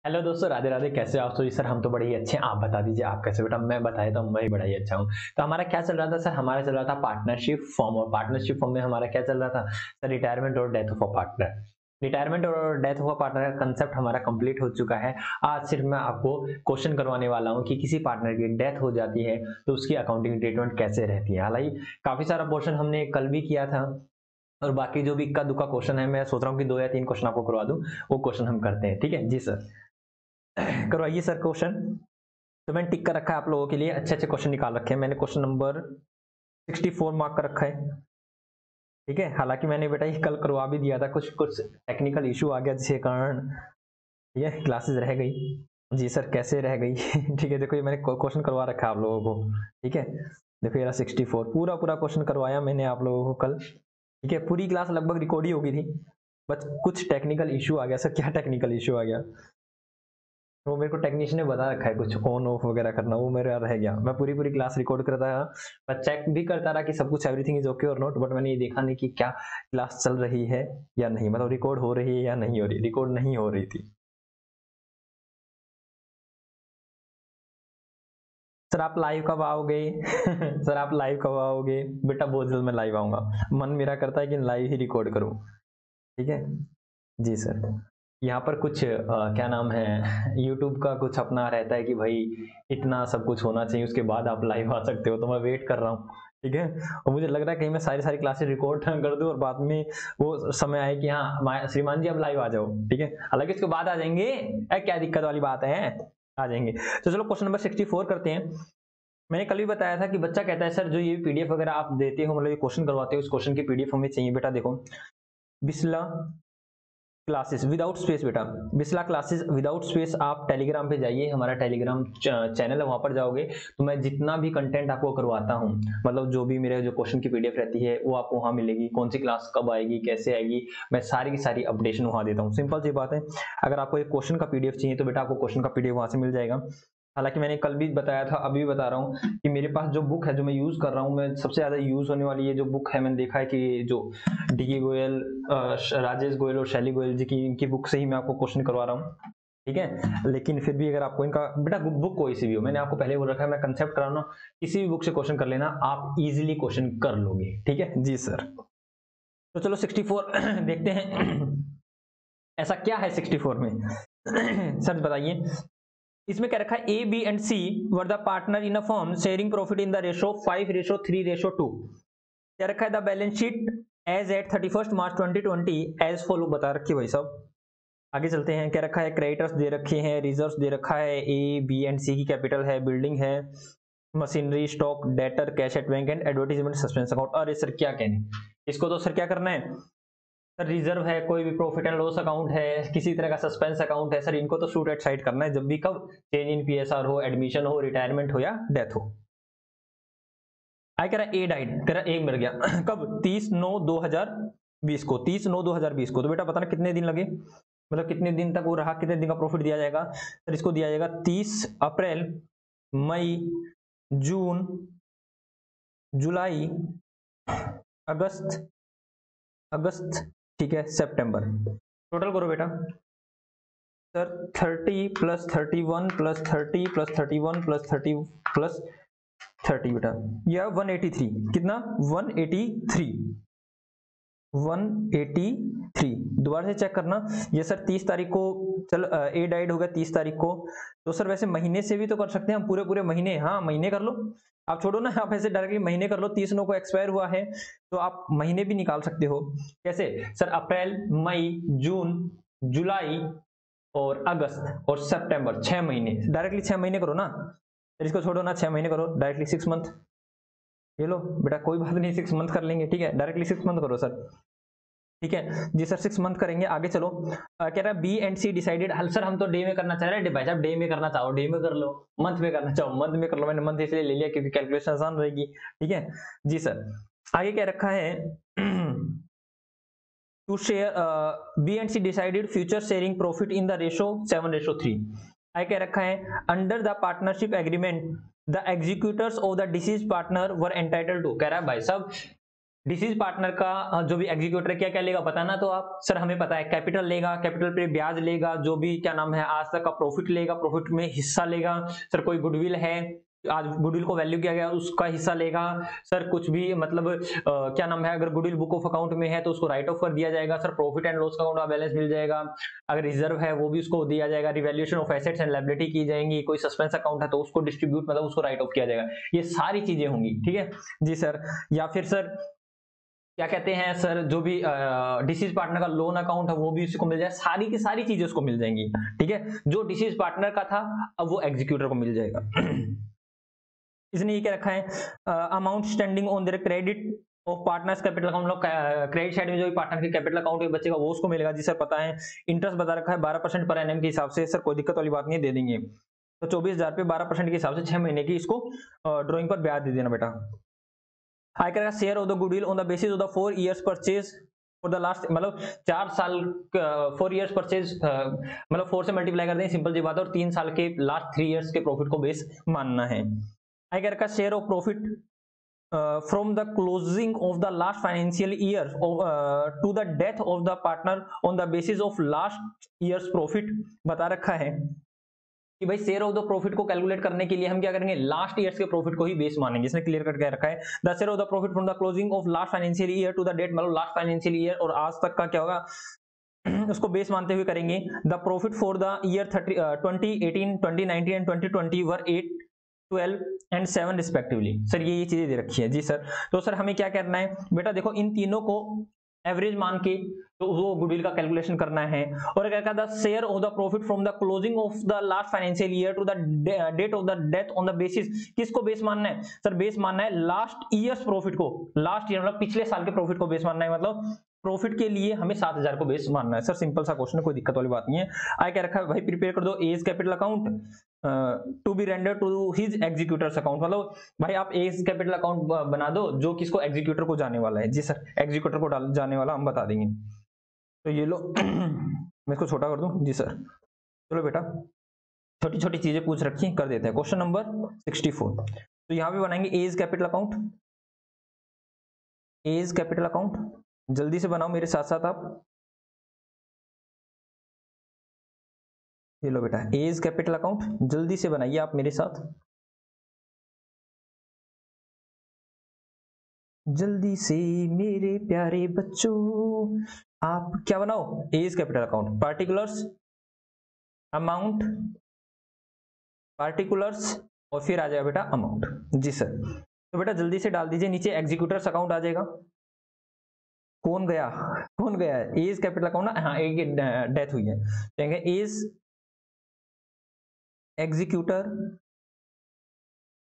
Hello दोस्तों, राधे राधे। कैसे हो आप? तो जी सर, हम तो बड़े ही अच्छे हैं। आप बता दीजिए आप कैसे? बेटा मैं बताया तो मैं भी बड़ा ही अच्छा हूँ। तो हमारा क्या चल रहा था सर? हमारा चल रहा था पार्टनरशिप फॉर्म, और पार्टनरशिप फॉर्म में हमारा क्या चल रहा था सर? रिटायरमेंट और death of a partner. Retirement और डेथ ऑफ अ पार्टनर का कंसेप्ट हमारा कंप्लीट हो चुका है। आज सिर्फ मैं आपको क्वेश्चन करवाने वाला हूँ कि किसी पार्टनर की डेथ हो जाती है तो उसकी अकाउंटिंग ट्रीटमेंट कैसे रहती है। हालांकि काफी सारा पोर्शन हमने कल भी किया था, और बाकी जो भी इक्का दुक्का क्वेश्चन है मैं सोच रहा हूँ कि 2 या 3 क्वेश्चन आपको करवा दूं। वो क्वेश्चन हम करते हैं, ठीक है जी सर? करवाइए सर क्वेश्चन। तो मैंने टिक कर रखा है आप लोगों के लिए, अच्छे अच्छे क्वेश्चन निकाल रखे हैं मैंने। क्वेश्चन नंबर 64 मार्क कर रखा है, ठीक है। हालांकि मैंने बेटा ये कल करवा भी दिया था, कुछ कुछ टेक्निकल इशू आ गया जिसके कारण ये क्लासेस रह गई। जी सर, कैसे रह गई? ठीक है, देखो ये मैंने क्वेश्चन करवा रखा है आप लोगों को, ठीक है। देखो ये 64 पूरा पूरा क्वेश्चन करवाया मैंने आप लोगों को कल, ठीक है। पूरी क्लास लगभग रिकॉर्ड ही होगी थी, बस कुछ टेक्निकल इशू आ गया। सर क्या टेक्निकल इशू आ गया? वो मेरे को टेक्नीशियन ने बता रखा है, कुछ ऑन ऑफ वगैरह करना, वो मेरा रह गया। मैं पूरी पूरी क्लास रिकॉर्ड करता रहा, मैं चेक भी करता रहा कि सब कुछ एवरीथिंग इज ओके और नॉट, बट मैंने ये देखा नहीं कि क्या क्लास चल रही है या नहीं, मतलब रिकॉर्ड हो रही है या नहीं हो रही। रिकॉर्ड नहीं हो रही थी। सर आप लाइव कब आओगे? सर आप लाइव कब आओगे? बेटा बहुत जल्द मैं लाइव आऊंगा। मन मेरा करता है कि लाइव ही रिकॉर्ड करूं, ठीक है जी सर। यहाँ पर कुछ क्या नाम है, यूट्यूब का कुछ अपना रहता है कि भाई इतना सब कुछ होना चाहिए उसके बाद आप लाइव आ सकते हो, तो मैं वेट कर रहा हूँ, ठीक है। और मुझे लग रहा है कहीं मैं सारी सारी क्लासेस रिकॉर्ड कर दूं और बाद में वो समय आए कि हाँ श्रीमान जी अब लाइव आ जाओ, ठीक है। हालांकि इसके बाद आ जाएंगे, क्या दिक्कत वाली बात है, आ जाएंगे। तो चलो क्वेश्चन नंबर 64 करते हैं। मैंने कल भी बताया था कि बच्चा कहता है सर जो ये पीडीएफ वगैरह आप देते हो, मतलब ये क्वेश्चन करवाते हो, उस क्वेश्चन की पीडीएफ हमें चाहिए। बेटा देखो, बिस्ला क्लासेस विदाउट स्पेस, बेटा बिस्ला क्लासेस विदाउट स्पेस, आप टेलीग्राम पे जाइए, हमारा टेलीग्राम चैनल है, वहां पर जाओगे तो मैं जितना भी कंटेंट आपको करवाता हूँ, मतलब जो भी मेरे जो क्वेश्चन की पीडीएफ रहती है वो आपको वहां मिलेगी। कौन सी क्लास कब आएगी, कैसे आएगी, मैं सारी की सारी अपडेशन वहां देता हूँ। सिंपल सी बात है। अगर आपको एक क्वेश्चन का पीडीएफ चाहिए तो बेटा आपको क्वेश्चन का पीडीएफ वहां से मिल जाएगा। हालांकि मैंने कल भी बताया था, अभी भी बता रहा हूँ कि मेरे पास जो बुक है जो मैं यूज कर रहा हूँ, मैं सबसे ज्यादा यूज होने वाली ये जो बुक है, मैंने देखा है कि जो डी गोयल, राजेश गोयल और शैली गोयल जी की इनकी बुक से ही मैं आपको क्वेश्चन करवा रहा हूँ, ठीक है। लेकिन फिर भी अगर आपको इनका बेटा बुक कोई सी भी हो, मैंने आपको पहले बोल रखा है मैं कंसेप्ट करा रहा हूँ, किसी भी बुक से क्वेश्चन कर लेना, आप इजीली क्वेश्चन कर लोगे, ठीक है जी सर। तो चलो 64 देखते हैं। ऐसा क्या है 64 में? सर बताइए। इसमें क्या रखा है, A B and C were the partners in a firm sharing profit in the ratio 5:3:2। क्या रखा है, the balance sheet as at 31 March 2020 as follow बता रखी है भाई साहब। आगे चलते हैं। क्या रखा है, क्रेडिटर्स दे रखे हैं, रिजर्व्स दे रखा है, ए बी एंड सी की कैपिटल है, बिल्डिंग है, machinery, stock, debtor, cash at bank and advertisement suspense account. अरे सर क्या कहने, इसको तो सर क्या करना है सर? रिजर्व है, कोई भी प्रॉफिट एंड लॉस अकाउंट है, किसी तरह का सस्पेंस अकाउंट है सर, इनको तो शूट एट साइड करना है जब भी, कब? चेंज इन पीएसआर हो, एडमिशन हो, रिटायरमेंट हो या डेथ हो। आई कह रहा ए डाइड, कह रहा ए मर गया। कब? 30/9/2020 को, 30/9/2020 को। तो बेटा बताना कितने दिन लगे, मतलब कितने दिन तक वो रहा, कितने दिन का प्रॉफिट दिया जाएगा सर? इसको दिया जाएगा 30 अप्रैल, मई, जून, जुलाई, अगस्त, अगस्त, ठीक है, सितंबर। टोटल करो बेटा सर। 30 + 30 + 30 + 31 + 30 + 30 बेटा, यह 183, कितना? 183, 183। दोबारा से चेक करना। ये सर 30 तारीख को, चल ए डाइड हो गया 30 तारीख को, तो सर वैसे महीने से भी तो कर सकते हैं हम, पूरे पूरे महीने। हाँ महीने कर लो, आप छोड़ो ना, आप ऐसे डायरेक्टली महीने कर लो। 30/9 को एक्सपायर हुआ है तो आप महीने भी निकाल सकते हो। कैसे सर? अप्रैल, मई, जून, जुलाई और अगस्त और सितंबर, 6 महीने। डायरेक्टली 6 महीने करो ना, फिर इसको छोड़ो ना, 6 महीने करो डायरेक्टली 6 मंथ। ये लो बेटा, कोई बात नहीं, 6 मंथ कर लेंगे, ठीक है। डायरेक्टली 6 मंथ करो सर, ठीक है जी सर। 6 मंथ करेंगे। आगे चलो। कह रहा है B and C decided, sir हम तो डे में करना चाह रहे हैं। भाई साहब डे में करना चाहो डे में कर लो, मंथ में करना चाहो मंथ में कर लो। मैंने मंथ इसलिए ले लिया क्योंकि कैलकुलेशन आसान रहेगी, ठीक है जी सर। आगे क्या रखा है, to share B and C decided future sharing profit in the ratio 7:3। आगे क्या रखा है, under the partnership agreement the executors of the deceased partner were entitled to. कह रहा है भाई साहब डिसीज पार्टनर का जो भी एग्जीक्यूटर क्या क्या लेगा बताना, तो आप सर हमें पता है कैपिटल लेगा, कैपिटल पे ब्याज लेगा, जो भी क्या नाम है आज तक का प्रॉफिट लेगा, प्रॉफिट में हिस्सा लेगा। सर कोई गुडविल है, आज गुडविल को वैल्यू किया गया उसका हिस्सा लेगा। सर कुछ भी मतलब क्या नाम है, अगर गुडविल बुक ऑफ अकाउंट में है तो उसको राइट ऑफ कर दिया जाएगा। Sir profit and loss account का बैलेंस मिल जाएगा। अगर रिजर्व है वो भी उसको दिया जाएगा। Revaluation of assets and liability की जाएंगी। कोई सस्पेंस अकाउंट है तो उसको डिस्ट्रीब्यूट मतलब उसको राइट ऑफ किया जाएगा। ये सारी चीजें होंगी, ठीक है जी सर। या फिर सर क्या कहते हैं सर, जो भी डिसीज पार्टनर का लोन अकाउंट है वो भी उसको मिल जाए, सारी की सारी चीजें उसको मिल जाएंगी, ठीक है। जो डिसीज पार्टनर का था अब वो एग्जीक्यूटर को मिल जाएगा। इसने ये क्या रखा है, amount standing on their credit of partners capital account, मतलब क्रेडिट साइड में जो भी पार्टनर के कैपिटल अकाउंट बचेगा वो उसको मिलेगा जी सर, पता है। इंटरेस्ट बता रखा है 12% पर एनएम के हिसाब से, सर कोई दिक्कत वाली बात नहीं है, दे देंगे। तो 24,000 पे 12% के हिसाब से 6 महीने की इसको ड्रॉइंग पर ब्याज दे देना बेटा। आयकर का share of the goodwill on the basis of the 4 years purchase for the last, मतलब 4 साल 4 इयर्स परचेज, मतलब 4 से मल्टीप्लाई कर दें, सिंपल सी बात है, और 3 साल के लास्ट 3 इयर्स के प्रॉफिट को बेस मानना है। आयकर का share of profit from the closing of the last financial year to the death of the partner on the basis of last years profit बता रखा है कि भाई शेयर ऑफ द प्रॉफिट को कैलकुलेट करने के लिए हम क्या करेंगे, लास्ट ईयर्स के प्रॉफिट को ही बेस मानेंगे। इसने क्लियर कट कर रखा है, the share of the profit from the closing of last financial year to the date, मतलब लास्ट फाइनेंशियल ईयर और आज तक का क्या होगा उसको बेस मानते हुए करेंगे। The profit for the year 2018, 2019 and 2020 were 8, 12 and 7 respectively. Sir ये चीजें दे रखी है जी सर। तो सर हमें क्या करना है बेटा, देखो इन तीनों को एवरेज मान के तो वो गुडविल का कैलकुलेशन करना है। और क्या कहता है, share of the profit from the closing of the last financial year to the date of the death on the basis, किसको बेस मानना है सर, बेस मानना है लास्ट ईयर्स प्रॉफिट को, लास्ट ईयर मतलब पिछले साल के प्रॉफिट को बेस मानना है। मतलब प्रॉफिट के लिए हमें 7,000 को बेस मानना है। सर सिंपल सा क्वेश्चन है, कोई दिक्कत वाली बात नहीं है। आय क्या रखा है भाई, प्रिपेयर कर दो A's capital account to be render to his executors account, मतलब भाई आप एज कैपिटल अकाउंट बना दो जो किसको, एग्जीक्यूटर को जाने वाला है जी सर, एग्जीक्यूटर को जाने वाला हम बता देंगे। तो ये लो मैं इसको छोटा कर दूं जी सर। चलो बेटा छोटी छोटी चीजें पूछ रखी हैं, कर देते हैं। क्वेश्चन नंबर 64, तो यहां पे बनाएंगे A's capital account, A's capital account जल्दी से बनाओ मेरे साथ साथ आप। ये लो बेटा एज कैपिटल अकाउंट जल्दी से बनाइए आप मेरे साथ, जल्दी से मेरे प्यारे बच्चों। आप क्या बनाओ, A's capital account, particulars, amount, particulars और फिर आ जाएगा बेटा अमाउंट जी सर। तो बेटा जल्दी से डाल दीजिए नीचे, एग्जीक्यूटर्स अकाउंट आ जाएगा। कौन गया, कौन गया है, एज कैपिटल अकाउंट ना, हाँ एक डेथ हुई है, कहेंगे A's executor,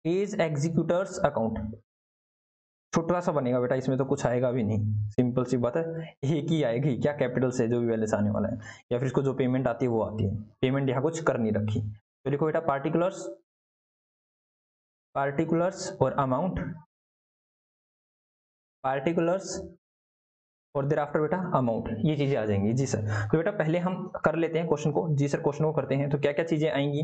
A's executors account, छोटा सा बनेगा बेटा, इसमें तो कुछ आएगा भी नहीं, सिंपल सी बात है, एक ही आएगी क्या कैपिटल से जो भी बैलेंस आने वाला है, या फिर इसको जो पेमेंट आती है वो आती है, पेमेंट यहाँ कुछ कर नहीं रखी। तो देखो बेटा पार्टिकुलर्स, पार्टिकुलर्स और अमाउंट, पार्टिकुलर्स और देर आफ्टर बेटा अमाउंट, ये चीजें आ जाएंगी जी सर। तो बेटा पहले हम कर लेते हैं क्वेश्चन को जी सर, क्वेश्चन को करते हैं। तो क्या क्या चीजें आएंगी,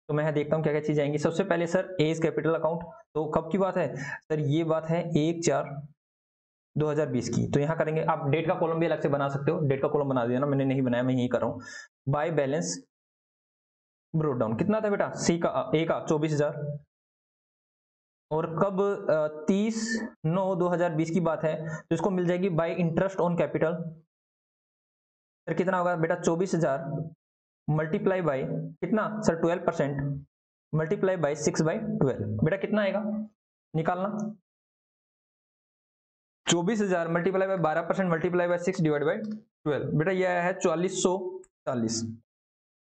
तो मैं देखता हूँ क्या क्या चीजें आएंगी। सबसे पहले सर एज कैपिटल अकाउंट, तो कब की बात है सर, ये बात है 1/4/2020 की। तो यहाँ करेंगे, आप डेट का कॉलम भी अलग से बना सकते हो, डेट का कॉलम बना दिया ना, मैंने नहीं बनाया, मैं यही कर रहा हूँ। बाय बैलेंस ब्रोड डाउन कितना था बेटा, सी का ए का 24,000, और कब 30/9/2020 की बात है, तो इसको मिल जाएगी bye interest on capital. Sir कितना होगा बेटा, 24,000 मल्टीप्लाई बाय कितना सर, 12% मल्टीप्लाई बाय 6/12, बेटा कितना आएगा निकालना, 24,000 multiply by 12% multiply by 6 divide by 12, बेटा ये आया है 4440,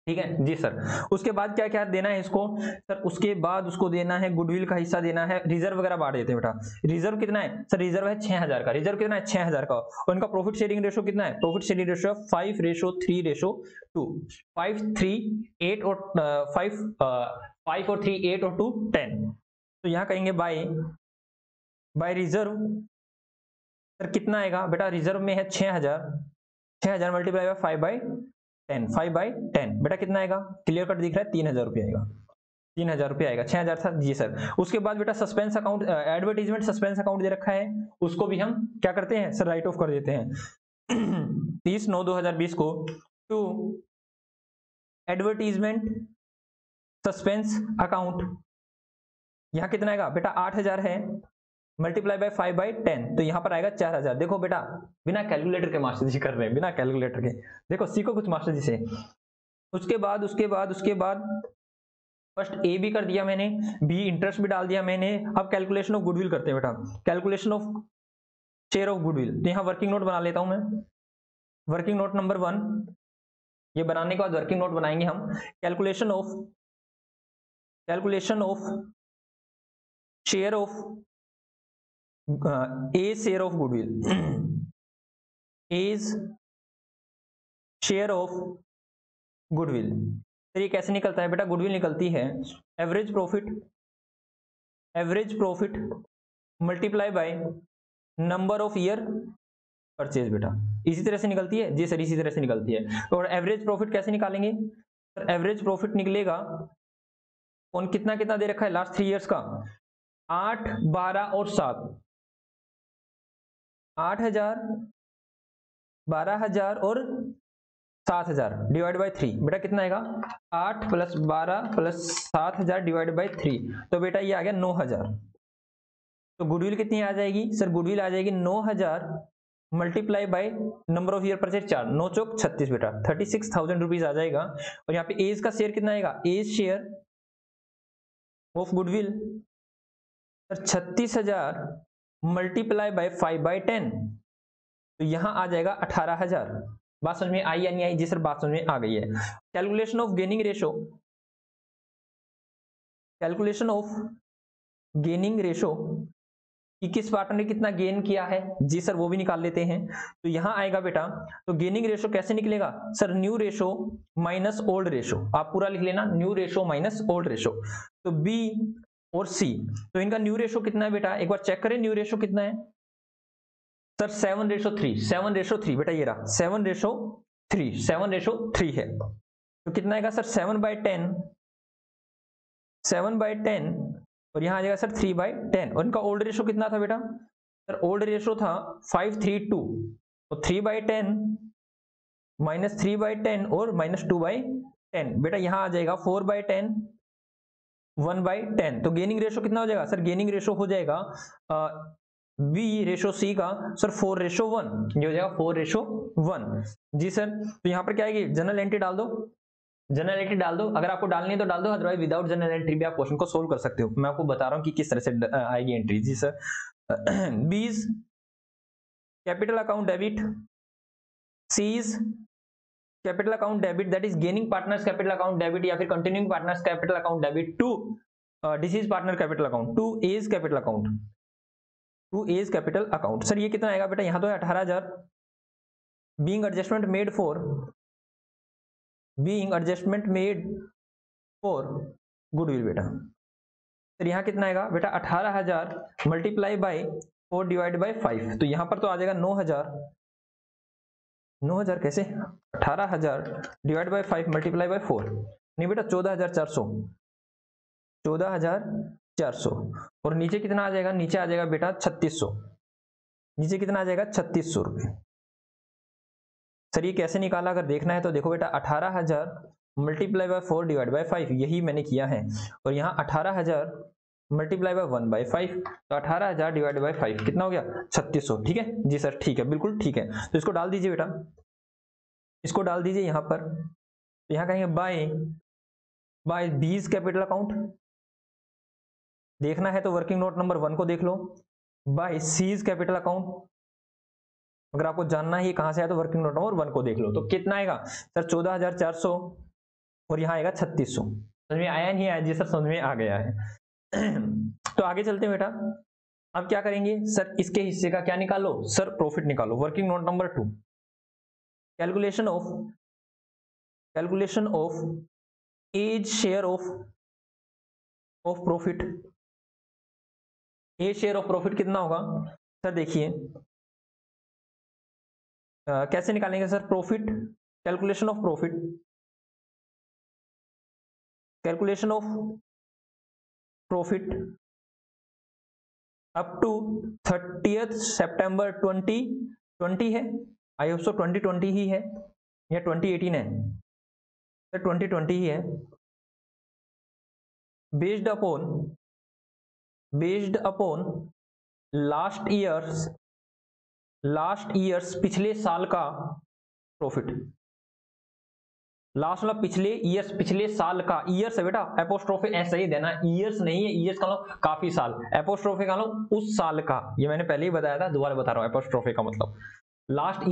ठीक है जी सर। उसके बाद क्या क्या देना है इसको सर, उसके बाद उसको देना है गुडविल का हिस्सा देना है, रिजर्व वगैरह बांट देते हैं बेटा। रिजर्व कितना है सर, रिजर्व है 6,000 का, रिजर्व कितना है 6,000 का, और इनका प्रॉफिट शेयरिंग रेशो कितना है, प्रॉफिट शेयरिंग रेशो 5:3:2, 5, 3, 8 और 5 और 3 8 और 2 10। तो यहाँ कहेंगे बाय रिजर्व, सर कितना आएगा बेटा, रिजर्व में है 6,000, 6,000 मल्टीप्लाई बाय 5/10, 5/10 बेटा कितना आएगा, क्लियर कट दिख रहा है 3,000 रुपया आएगा। 3,000 रुपये आएगा, 6,000 था जी सर। उसके बाद बेटा suspense account, advertisement suspense account दे रखा है, उसको भी हम क्या करते हैं सर, राइट ऑफ कर देते हैं 30/9/2020 को टू एडवर्टीजमेंट सस्पेंस अकाउंट। यहाँ कितना आएगा बेटा, 8,000 है, मल्टीप्लाई बाय 5/10, तो यहाँ पर आएगा 4,000। देखो बेटा बिना कैलकुलेटर के मास्टर जी कर रहे हैं, बिना कैलकुलेटर के, देखो सीखो कुछ मास्टर जी से। उसके बाद फर्स्ट ए भी कर दिया मैंने, बी इंटरेस्ट भी डाल दिया मैंने। अब कैलकुलेशन ऑफ गुडविल करते हैं बेटा, calculation of share of goodwill. तो यहाँ वर्किंग नोट बना लेता हूं मैं, वर्किंग नोट नंबर 1, ये बनाने के बाद वर्किंग नोट बनाएंगे हम। Calculation of share of A share of goodwill, A's share of goodwill. तो ये कैसे निकलता है बेटा, गुडविल निकलती है average profit multiply by number of year purchase. बेटा इसी तरह से निकलती है जी सर, इसी तरह से निकलती है। और एवरेज प्रॉफिट कैसे निकालेंगे सर, एवरेज प्रॉफिट निकलेगा कौन, कितना कितना दे रखा है लास्ट 3 इयर्स का, 8, 12 और 7, 8,000, 12,000 और 7,000 डिवाइड बाई 3। बेटा कितना आएगा, 8 + 12 + 7,000 डिवाइड बाई 3, तो बेटा ये आ गया 9,000। तो गुडविल कितनी आ जाएगी सर, गुडविल आ जाएगी 9,000 multiply by number of year purchase 4, 9 चौक 36 बेटा, 36,000 रुपीज आ जाएगा। और यहाँ पे एज का शेयर कितना आएगा, A's share of goodwill sir 36,000 multiply by 5/10, तो यहां आ जाएगा 18,000। बात समझ में आई या नहीं आई जी सर, बात समझ में आ गई है। Calculation of gaining ratio, calculation of gaining ratio कि किस पार्टनर ने कितना गेन किया है जी सर, वो भी निकाल लेते हैं। तो यहां आएगा बेटा, तो गेनिंग रेशो कैसे निकलेगा sir, new ratio minus old ratio, आप पूरा लिख लेना, new ratio minus old ratio. तो बी और सी, तो इनका न्यू रेशो कितना है बेटा, एक बार चेक करें न्यू रेशो कितना है सर, 7/3, 7/3 बेटा, ये रहा 7/3, 7/3 है। तो कितना आएगा सर, 7/10, 7/10, और यहां आ जाएगा सर 3/10। और इनका ओल्ड रेशो कितना था बेटा सर, ओल्ड रेशो था 5:3:2, तो 3/10 माइनस 3/10 और माइनस 2/10, बेटा यहां आ जाएगा 4/10, 1/10। तो गेनिंग रेशो कितना हो जाएगा सर, गेनिंग रेशो हो जाएगा बी रेशो सी का सर 4:1, ये हो जाएगा 4:1 जी सर। तो यहाँ पर क्या आएगी, जनरल एंट्री डाल दो, जनरल एंट्री डाल दो, अगर आपको डालनी है तो डाल दो, अदरवाइज विदाउट जनरल एंट्री भी आप क्वेश्चन को सोल्व कर सकते हो। मैं आपको बता रहा हूँ कि किस तरह से आएगी एंट्री जी sir. B's capital account debit, C's capital account debit, that is gaining partners capital account debit या फिर continuing partners capital account debit to deceased partner capital account, to A's capital account, to A's capital account. Sir ये कितना आएगा बेटा, यहाँ तो है 18,000, being adjustment made for, being adjustment made for goodwill बेटा। सर यहाँ कितना आएगा बेटा, 18,000 मल्टीप्लाई बाय 4 डिवाइड बाय 5, तो यहाँ पर तो आ जाएगा 9,000, 9,000 कैसे, 18,000 डिवाइड बाय 5 मल्टीप्लाई बाय 4, नहीं बेटा 14,400, 14,400। और नीचे कितना आ जाएगा, नीचे आ जाएगा बेटा 3,600, नीचे कितना आ जाएगा 3,600 रुपये। सर ये कैसे निकाला, अगर देखना है तो देखो बेटा, 18,000 मल्टीप्लाई बाय 4 डिवाइड बाय 5, यही मैंने किया है। और यहाँ 18,000 मल्टीप्लाई बाय 1/5, तो 18,000 डिवाइड बाय 5 कितना हो गया, 3,600। ठीक है जी सर, ठीक है, बिल्कुल ठीक है। तो इसको डाल दीजिए बेटा, इसको डाल दीजिए यहाँ पर। तो यहाँ कहेंगे बाय बीज कैपिटल अकाउंट, देखना है तो वर्किंग नोट नंबर 1 को देख लो, बाय सीज कैपिटल अकाउंट, अगर आपको जानना है कहां से आया तो वर्किंग नोट नंबर 1 को देख लो। तो कितना आएगा सर, 14,400, और यहाँ आएगा 3,600। समझ में आया नहीं आया जी सर, समझ में आ गया है। तो आगे चलते हैं बेटा, अब क्या करेंगे सर, इसके हिस्से का क्या निकालो सर, प्रॉफिट निकालो। Working note number 2, calculation of A's share of profit. A's share of profit कितना होगा सर, देखिए कैसे निकालेंगे sir, profit, calculation of profit, calculation of profit up to 30th सितंबर 2020 है। आई होप सो 2020 ही है या 2018 है, तो 2020 ही है। बेस्ड अपॉन लास्ट ईयर्स पिछले साल का प्रॉफिट। लास्ट वाला पिछले साल का, ईयर्स है बेटा, एपोस्ट्रोफे ऐसा ही देना, ईयर्स नहीं है, ईयर्स का मतलब काफी साल, एपोस्ट्रोफे का मतलब उस साल का। ये मैंने पहले ही बताया था, दोबारा बता रहा हूं। एपोस्ट्रोफे का मतलब लास्ट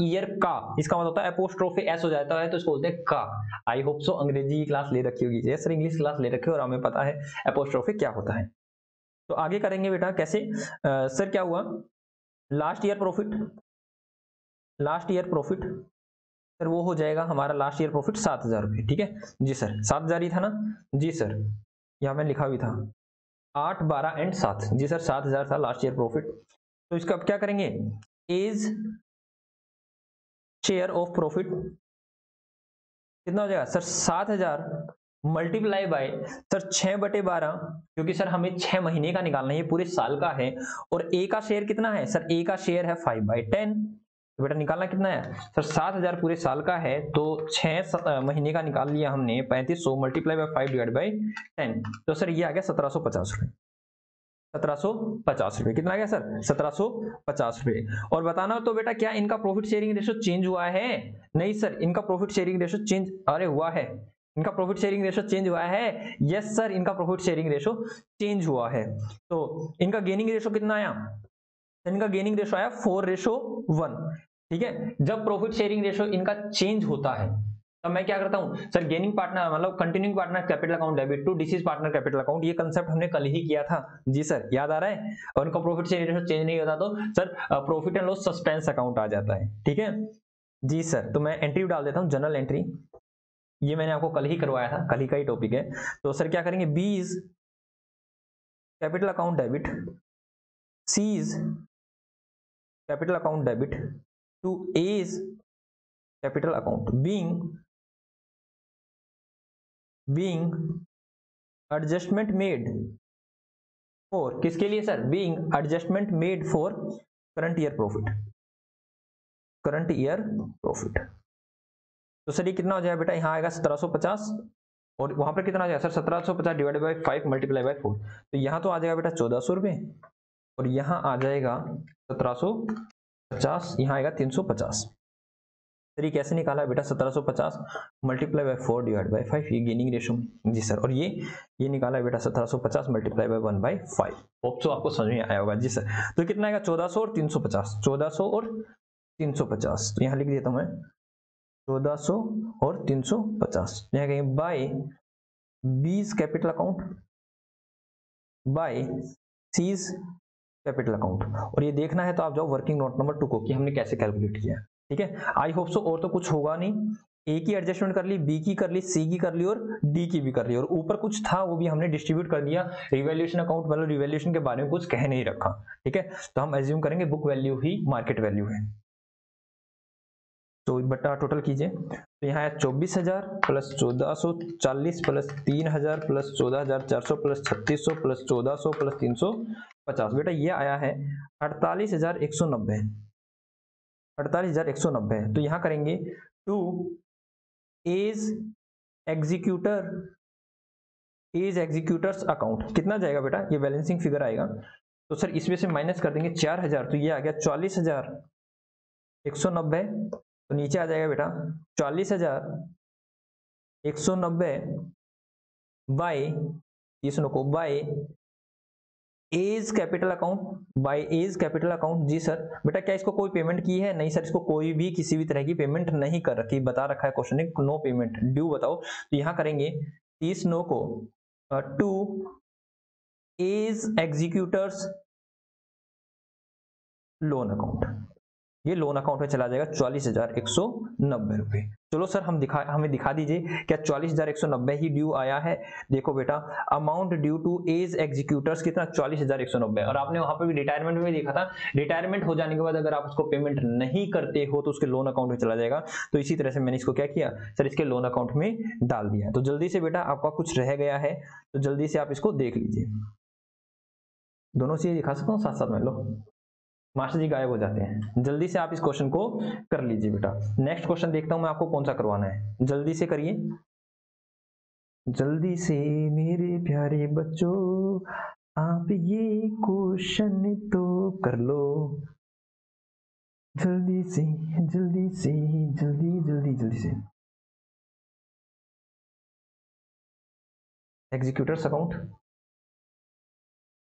ईयर का, इसका मतलब होता है एपोस्ट्रोफे एस हो जाता है तो इसको बोलते हैं का। आई होप सो अंग्रेजी की क्लास ले रखी होगी, सर इंग्लिश क्लास ले रखी हो और हमें पता है एपोस्ट्रोफे क्या होता है। तो आगे करेंगे बेटा कैसे। सर क्या हुआ, लास्ट ईयर प्रॉफिट सर वो हो जाएगा हमारा लास्ट ईयर प्रॉफिट 7,000 रुपये, ठीक है जी सर, 7,000 ही था ना जी सर, यहाँ मैंने लिखा भी था 8, 12 एंड 7 जी सर, 7,000 था लास्ट ईयर प्रॉफिट। तो इसका अब क्या करेंगे, एज शेयर ऑफ प्रॉफिट कितना हो जाएगा सर, 7,000 मल्टीप्लाई बाय सर 6/12, क्योंकि सर हमें 6 महीने का निकालना है, ये पूरे साल का है। और ए का शेयर कितना है सर, ए का शेयर है 5/10, तो बेटा निकालना कितना है सर, 7,000 पूरे साल का है तो 6 महीने का निकाल लिया हमने 3500 मल्टीप्लाई बाय 5/10, तो सर ये आ गया 1750 रुपये। 1750 रुपये कितना आ गया सर, 1750 रुपये। और बताना तो बेटा क्या इनका प्रॉफिट शेयरिंग रेशो चेंज हुआ है, नहीं सर इनका प्रॉफिट शेयरिंग रेशो चेंज, अरे हुआ है, इनका प्रॉफिट शेयरिंग रेशो चेंज हुआ है, यस सर इनका प्रॉफिट शेयरिंग रेशो चेंज हुआ है। तो इनका गेनिंग रेशो कितना आया, इनका गेनिंग रेशो आया 4:1, ठीक है। जब प्रॉफिट शेयरिंग रेशो इनका चेंज होता है तब मैं क्या करता हूं सर, गेनिंग पार्टनर मतलब continuing partner capital account debit to deceased partner capital account, ये कंसेप्ट हमने कल ही किया था जी सर, याद आ रहा है। और उनका प्रॉफिट शेयरिंग रेशो चेंज नहीं होता तो sir profit and loss suspense account आ जाता है, ठीक है जी सर। तो मैं एंट्री डाल देता हूं, जनरल एंट्री, ये मैंने आपको कल ही करवाया था, कल ही का ही टॉपिक है। तो सर क्या करेंगे, B's capital account debit, C's capital account debit to A's capital account, being adjustment made for, किसके लिए sir, being adjustment made for current year profit. तो सर ये कितना हो जाएगा बेटा, यहाँ आएगा 1750 और वहां पर कितना आ जाएगा sir, 1750 divided by 5 multiply by 4, तो यहाँ तो आ जाएगा बेटा 1400 रुपये और यहाँ आ जाएगा 1750, यहाँ आएगा 350। सर ये कैसे निकाला बेटा, 1750 मल्टीप्लाई बाय 4 डिवाइड बाय 5, ये गेनिंग रेशो जी सर। और ये निकाला है बेटा 1750 मल्टीप्लाई बाय 1/5, होप सो आपको समझ में आया होगा जी सर। तो कितना आएगा 1400 और 350, 1400 और 350, तो यहाँ लिख देता हूँ मैं 1400 और 350, यहाँ कहेंगे by B's capital account by C's capital account. और ये देखना है तो आप जाओ वर्किंग नोट नंबर 2 को कि हमने कैसे कैलकुलेट किया, ठीक है। आई होप सो और तो कुछ होगा नहीं, ए की एडजस्टमेंट कर ली, बी की कर ली, सी की कर ली और डी की भी कर ली, और ऊपर कुछ था वो भी हमने डिस्ट्रीब्यूट कर दिया। रिवैल्यूएशन अकाउंट मतलब रिवैल्यूएशन के बारे में कुछ कह नहीं रखा, ठीक है। तो हम एज्यूम करेंगे बुक वैल्यू ही मार्केट वैल्यू है। तो बटा टोटल कीजिए, तो यहाँ है 24,000 plus 1440 plus 3,000 plus 14,400 plus 3,600 plus 1,400 plus 350, बेटा ये आया है 48,190, 48,190। तो यहाँ करेंगे टू एज एग्जीक्यूटर्स अकाउंट, कितना जाएगा बेटा, ये बैलेंसिंग फिगर आएगा। तो सर इसमें से माइनस कर देंगे 4,000, तो ये आ गया 44,190, तो नीचे आ जाएगा बेटा 44,190 बाय, ये सुनो को बाय एज कैपिटल अकाउंट, जी सर। बेटा क्या इसको कोई पेमेंट की है, नहीं सर इसको कोई भी किसी भी तरह की पेमेंट नहीं कर रखी, बता रखा है क्वेश्चन में नो पेमेंट ड्यू बताओ। तो यहाँ करेंगे 30 नो को to A's executors loan account, ये लोन अकाउंट में चला जाएगा 44,190 रुपये। चलो सर हमें दिखा दीजिए क्या 44,190 ही ड्यू आया है। देखो बेटा, amount due to A's executors कितना 44,190, और आपने वहां पे भी रिटायरमेंट में देखा था, रिटायरमेंट हो जाने के बाद अगर आप उसको पेमेंट नहीं करते हो तो उसके लोन अकाउंट में चला जाएगा। तो इसी तरह से मैंने इसको क्या किया सर, इसके लोन अकाउंट में डाल दिया। तो जल्दी से बेटा आपका कुछ रह गया है तो जल्दी से आप इसको देख लीजिए। दोनों चीज दिखा सकता हूँ साथ साथ में, लो मास्टर जी गायब हो जाते हैं। जल्दी से आप इस क्वेश्चन को कर लीजिए बेटा। नेक्स्ट क्वेश्चन देखता हूं मैं आपको कौन सा करवाना है, जल्दी से करिए, जल्दी से मेरे प्यारे बच्चों, आप ये क्वेश्चन तो कर लो जल्दी से जल्दी से, जल्दी जल्दी जल्दी से। एग्जीक्यूटर्स अकाउंट,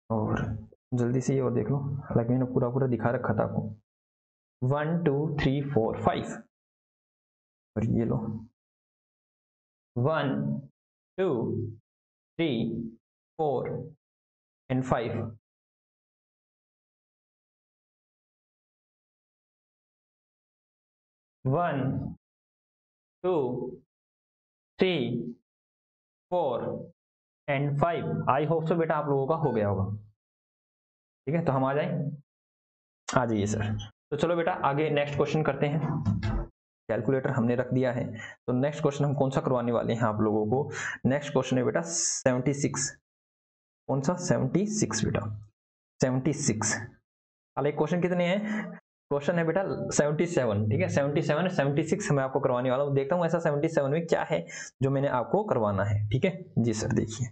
और जल्दी से ये और देख लो, हालांकि मैंने पूरा दिखा रखा था आपको। 1 2 3 4 5, और ये लो 1 2 3 4 and 5। 1 2 3 4 and 5। आई होप सो बेटा आप लोगों का हो गया होगा। ठीक है, तो हम आ जाइए सर। तो चलो बेटा आगे नेक्स्ट क्वेश्चन करते हैं। कैलकुलेटर हमने रख दिया है, तो नेक्स्ट क्वेश्चन हम कौन सा करवाने वाले हैं आप लोगों को। नेक्स्ट क्वेश्चन है बेटा 76। कौन सा 76 बेटा, 76। हालांकि क्वेश्चन कितने हैं, क्वेश्चन है बेटा 77। ठीक है, 77 76 मैं आपको करवाने वाला हूँ। देखता हूँ ऐसा 77 में क्या है जो मैंने आपको करवाना है। ठीक है जी सर। देखिए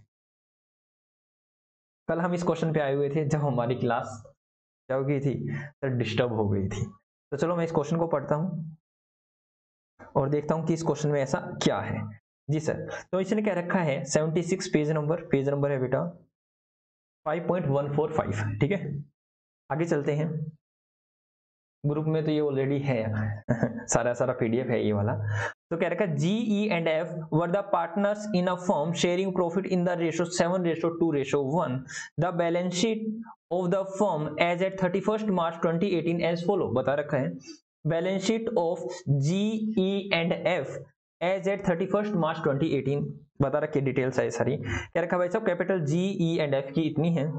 कल हम इस क्वेश्चन पे आए हुए थे जब हमारी क्लास क्या हो गई थी सर, डिस्टर्ब हो गई थी। तो चलो मैं इस क्वेश्चन को पढ़ता हूँ और देखता हूँ कि इस क्वेश्चन में ऐसा क्या है। जी सर, तो इसने क्या रखा है 76, पेज नंबर है बेटा 5.145। ठीक है, आगे चलते हैं। ग्रुप में तो ये ऑलरेडी है सारा पीडीएफ है ये वाला। तो क्या रखा, GE&F were the partners in a firm sharing profit in the ratio 7:2:1। The balance sheet of the firm as at 31 March 2018 as follow. बता रखा है balance sheet of GE&F as at 31 March 2018, बता रखी डिटेल्स है सारी। क्या रखा भाई साहब, कैपिटल GE&F की इतनी है,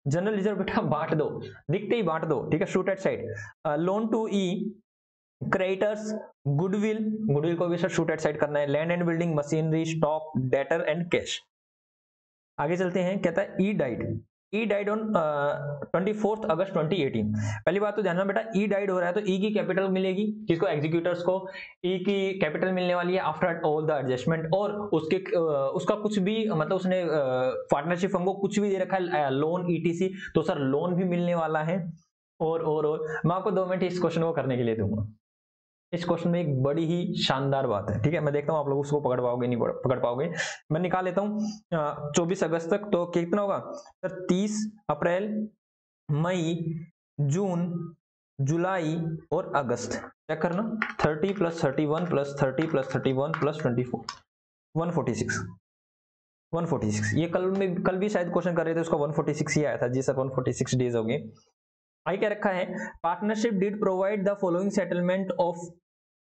जनरल रिजर्व बेटा बांट दो, दिखते ही बांट दो। ठीक है, shoot at side. Loan to E, creditors, goodwill को भी सर शूट एट साइड करना है, land and building, machinery, stock, debtor and cash. आगे चलते हैं, कहता है ई डाइड ऑन 24 अगस्त 2018। पहली बात तो ध्यान बेटा, ई डाइड हो रहा है तो ई की कैपिटल मिलेगी किसको, एग्जीक्यूटर्स को। ई की कैपिटल मिलने वाली है आफ्टर ऑल द एडजस्टमेंट, और उसका कुछ भी मतलब उसने पार्टनरशिप फर्म को कुछ भी दे रखा है, लोन ETC, तो सर लोन भी मिलने वाला है। और मैं आपको 2 मिनट इस क्वेश्चन को करने के लिए दूंगा। इस क्वेश्चन में एक बड़ी ही शानदार बात है। ठीक है, मैं देखता हूं आप लोग उसको पकड़ पाओगे नहीं पकड़ पाओगे। मैं निकाल लेता हूं 24 अगस्त तक, तो कितना होगा सर, 30 अप्रैल, मई, जून, जुलाई और अगस्त। चेक करना, 30 + 31 + 30 + 31 + 24, 146। ये कल भी शायद क्वेश्चन कर रहे थे, उसका 146 ही आया था। जी सर 146 डेज हो गए। आई क्या रखा है, partnership deed provide the following settlement of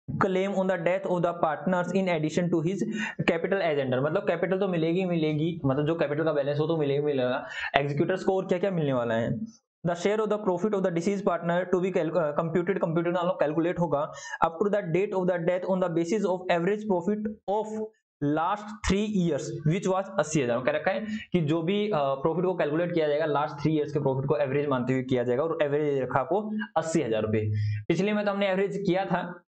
claim on the death of the partners in addition to his capital as under. मतलब कैपिटल तो मिलेगी, मतलब जो कैपिटल का बैलेंस हो तो मिलेगा एग्जीक्यूटर्स को। और क्या क्या मिलने वाला है, the share of the profit of the deceased partner to be computed calculate होगा up to the date of the death on the basis of average profit of last 3 years which was 80,000। कह रखा है कि जो भी profit को calculate किया जाएगा लास्ट 3 ईयर्स के प्रॉफिट को एवरेज मानते हुए किया जाएगा, और एवरेज रखा को 80,000 रुपए। पिछले में तो हमने एवरेज किया था,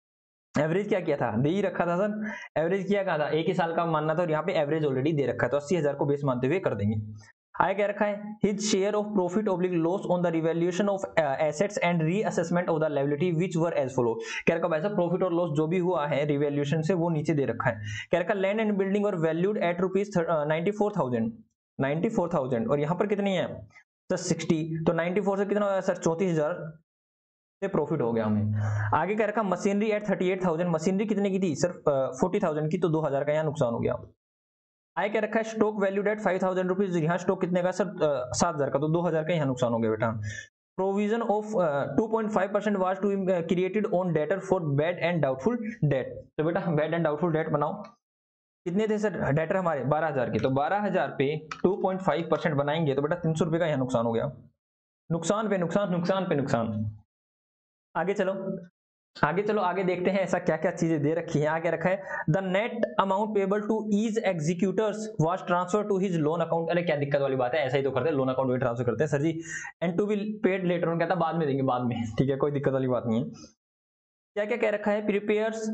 एवरेज क्या किया था, दे ही रखा था सर। एवरेज किया कहा था, एक ही साल का मानना था, और यहाँ पे एवरेज ऑलरेडी दे रखा है, तो 80,000 को बेस मानते हुए कर देंगे। आया क्या रखा है, his share of profit oblique loss on the revaluation of assets and reassessment of the liability which were as follow. क्या रखा भाई साहब, प्रॉफिट और लॉस जो भी हुआ है रिवैल्यूएशन से वो नीचे दे रखा है। क्या रखा, लैंड एंड बिल्डिंग और वैल्यूड एट ₹94,000, और यहाँ पर कितनी है सर 60, तो 94 से कितना होगा सर 34,000 से प्रॉफिट हो गया हमें। आगे क्या रखा, मशीनरी एट 38,000, मशीनरी कितने की थी सर 40,000 की, तो 2,000 का यहाँ नुकसान हो गया। आगे क्या रखा है, स्टॉक वैल्यूड एट 5,000 रुपीज, यहाँ स्टॉक कितने का सर 7,000 का, तो 2,000 का यहाँ नुकसान हो गया बेटा। Provision of 2.5% was to created on debtor for bad and doubtful debt. तो बेटा बैड एंड डाउटफुल डेट बनाओ। कितने थे सर डेटर हमारे 12,000 के, तो 12,000 पे 2.5% बनाएंगे तो बेटा 300 रुपए का यहाँ नुकसान हो गया। नुकसान पे नुकसान, नुकसान पे नुकसान। आगे चलो, आगे चलो, आगे देखते हैं ऐसा क्या क्या चीजें दे रखी है। आगे रखा है the net amount payable to E's executors was transfer to his loan account. अरे क्या दिक्कत वाली बात है, ऐसा ही तो करते हैं, लोन अकाउंट में ट्रांसफर करते हैं सर जी। And to be paid later on, कहता बाद में देंगे, बाद में, ठीक है, कोई दिक्कत वाली बात नहीं है। क्या क्या कह रखा है, prepares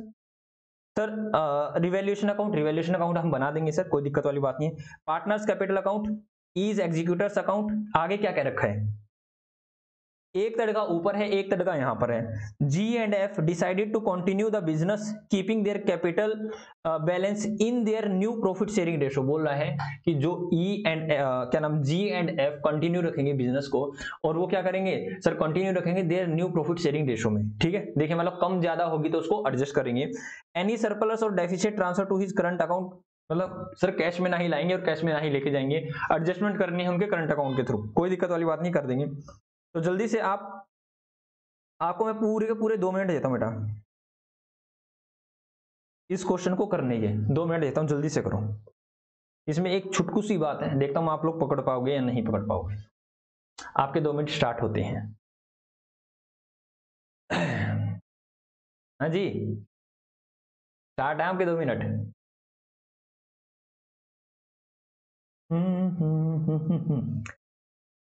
sir revaluation account, revaluation account हम बना देंगे सर, कोई दिक्कत वाली बात नहीं है। Partners capital account, E's executors account. आगे क्या कह रखा है, एक तड़का ऊपर है एक तड़का यहां पर है। G and F decided to continue the business keeping their capital balance in their new profit sharing ratio. बोल रहा है कि जो ई एंड क्या नाम जी एंड एफ कंटिन्यू रखेंगे बिजनेस को, और वो क्या करेंगे सर, कंटिन्यू रखेंगे their new profit sharing ratio में, ठीक है। देखिए मतलब कम ज्यादा होगी तो उसको एडजस्ट करेंगे। एनी सरप्लस और deficit transfer to his current account, मतलब सर कैश में ना ही लाएंगे और कैश में ना ही लेके जाएंगे, एडजस्टमेंट करनी है उनके करंट अकाउंट के थ्रू, कोई दिक्कत वाली बात नहीं, कर देंगे। तो जल्दी से आपको मैं पूरे के पूरे 2 मिनट देता हूं बेटा इस क्वेश्चन को करने के, 2 मिनट देता हूं, जल्दी से करो। इसमें एक छुटकू सी बात है, देखता हूं आप लोग पकड़ पाओगे या नहीं पकड़ पाओगे। आपके 2 मिनट स्टार्ट होते हैं। हाँ जी, स्टार्ट है आपके 2 मिनट।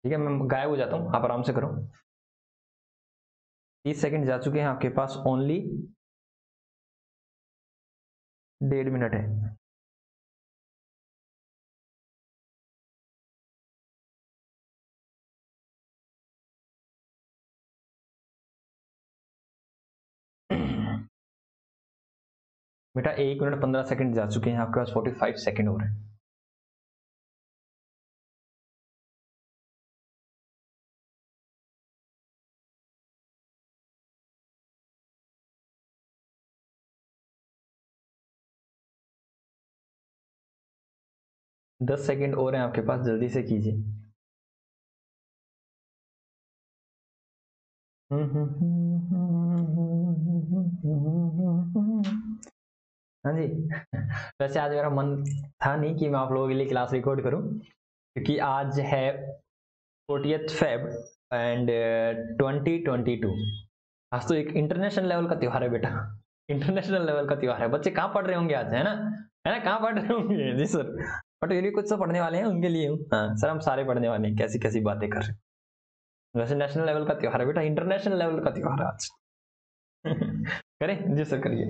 ठीक है, मैं गायब हो जाता हूं, आप आराम से करो। 30 सेकंड जा चुके हैं आपके पास, ओनली 1.5 मिनट है। बेटा 1 मिनट 15 सेकंड जा चुके हैं आपके पास, 45 सेकंड हो रहे हैं। दस सेकंड और हैं आपके पास, जल्दी से कीजिए। हाँ जी। वैसे आज मेरा मन था नहीं कि मैं आप लोगों के लिए क्लास रिकॉर्ड करूं, क्योंकि आज है 40th फेब एंड 2022। आज तो एक इंटरनेशनल लेवल का त्योहार है बेटा, इंटरनेशनल लेवल का त्योहार है। बच्चे कहाँ पढ़ रहे होंगे आज, है ना, है ना, कहाँ पढ़ रहे होंगे जी सर, बट ये कुछ तो पढ़ने वाले हैं, उनके लिए हूँ। हाँ सर, हम सारे पढ़ने वाले हैं, कैसी कैसी बातें कर रहे हैं। वैसे नेशनल लेवल का त्योहार है बेटा, इंटरनेशनल लेवल का त्योहार है आज। करें जी सर, करिए।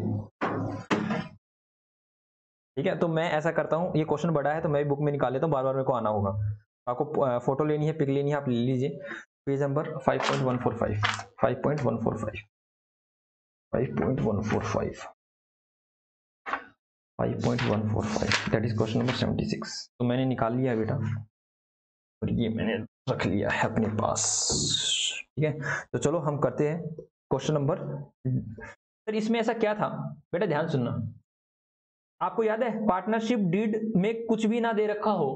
ठीक है, तो मैं ऐसा करता हूँ, ये क्वेश्चन बड़ा है तो मैं बुक में निकाल लेता हूँ, बार बार मेरे को आना होगा। आपको फोटो लेनी है, पिक लेनी है, आप ले लीजिए। Page number 5.145, 5.145, 5.145, 5.145, that is question number 76। तो मैंने निकाल लिया बेटा, और ये मैंने रख लिया है अपने पास। ठीक है, तो चलो हम करते हैं क्वेश्चन नंबर। सर इसमें ऐसा क्या था बेटा, ध्यान सुनना। आपको याद है पार्टनरशिप डीड में कुछ भी ना दे रखा हो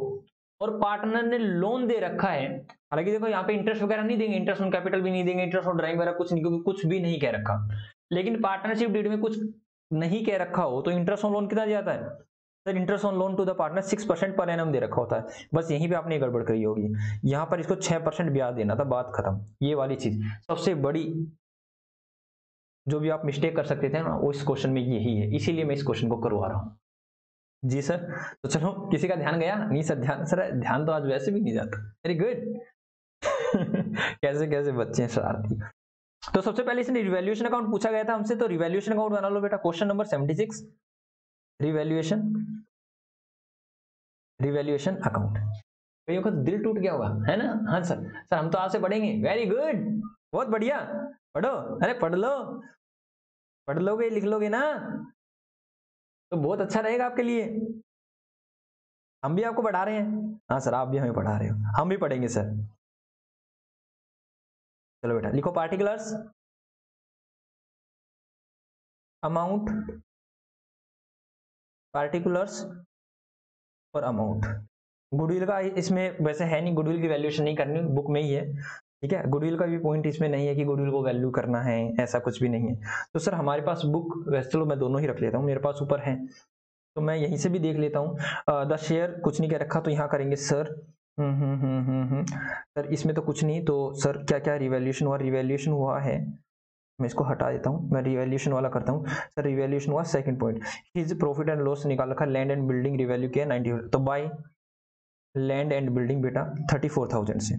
और पार्टनर ने लोन दे रखा है, हालांकि देखो यहाँ पे इंटरेस्ट वगैरह नहीं देंगे, इंटरेस्ट ऑन कैपिटल भी नहीं देंगे, इंटरेस्ट ऑन ड्राइंग वगैरह कुछ नहीं, क्योंकि कुछ भी नहीं कह रखा। लेकिन पार्टनरशिप डीड में कुछ नहीं कह रखा हो तो इंटरेस्ट ऑन लोन कितना जाता है sir, interest on loan to the partner 6% पर एनम दे रखा होता है। बस यहीं पे आपने गड़बड़ करी होगी, यहाँ पर इसको 6% ब्याज देना था, बात खत्म। ये वाली चीज सबसे बड़ी जो भी आप मिस्टेक कर सकते थे ना, वो इस क्वेश्चन में यही है, इसीलिए मैं इस क्वेश्चन को करवा रहा हूँ। जी सर, तो चलो किसी का ध्यान गया नहीं सर, ध्यान सर, ध्यान तो आज वैसे भी नहीं जाता। Very good. कैसे कैसे बच्चे हैं शरारती। तो सबसे पहले इसने रिवैल्यूएशन अकाउंट पूछा गया था हमसे, तो रिवैल्यूएशन अकाउंट बना लो बेटा। Question number 76, revaluation, revaluation account. कईयों का दिल टूट गया होगा, है ना। हाँ सर, सर हम तो आज से पढ़ेंगे। वेरी गुड, बहुत बढ़िया, पढ़ो, अरे पढ़ लो, पढ़ लोगे लिख लोगे ना तो बहुत अच्छा रहेगा आपके लिए। हम भी आपको पढ़ा रहे हैं, हाँ सर आप भी हमें पढ़ा रहे हो, हम भी पढ़ेंगे सर। चलो बेटा लिखो, पार्टिकुलर्स, अमाउंट, पार्टिकुलर्स और अमाउंट। गुडविल का इसमें वैसे है नहीं, गुडविल की वैल्यूएशन नहीं करनी, बुक में ही है, ठीक है, गुडविल का भी पॉइंट इसमें नहीं है कि गुडविल को वैल्यू करना है, ऐसा कुछ भी नहीं है। तो सर हमारे पास बुक, वैसे चलो मैं दोनों ही रख लेता हूँ, मेरे पास ऊपर है तो मैं यहीं से भी देख लेता हूँ। द शेयर कुछ नहीं कह रखा, तो यहाँ करेंगे सर सर इसमें तो कुछ नहीं, तो सर क्या क्या रिवैल्यूएशन हुआ, रिवैल्यूएशन हुआ है, मैं इसको हटा देता हूँ, मैं रिवैल्यूएशन वाला करता हूँ। सर रिवैल्यूएशन हुआ second point, his profit and loss निकाल रखा, लैंड एंड बिल्डिंग रिवैल्यू किया 90, तो बाय लैंड एंड बिल्डिंग बेटा 34,000 से,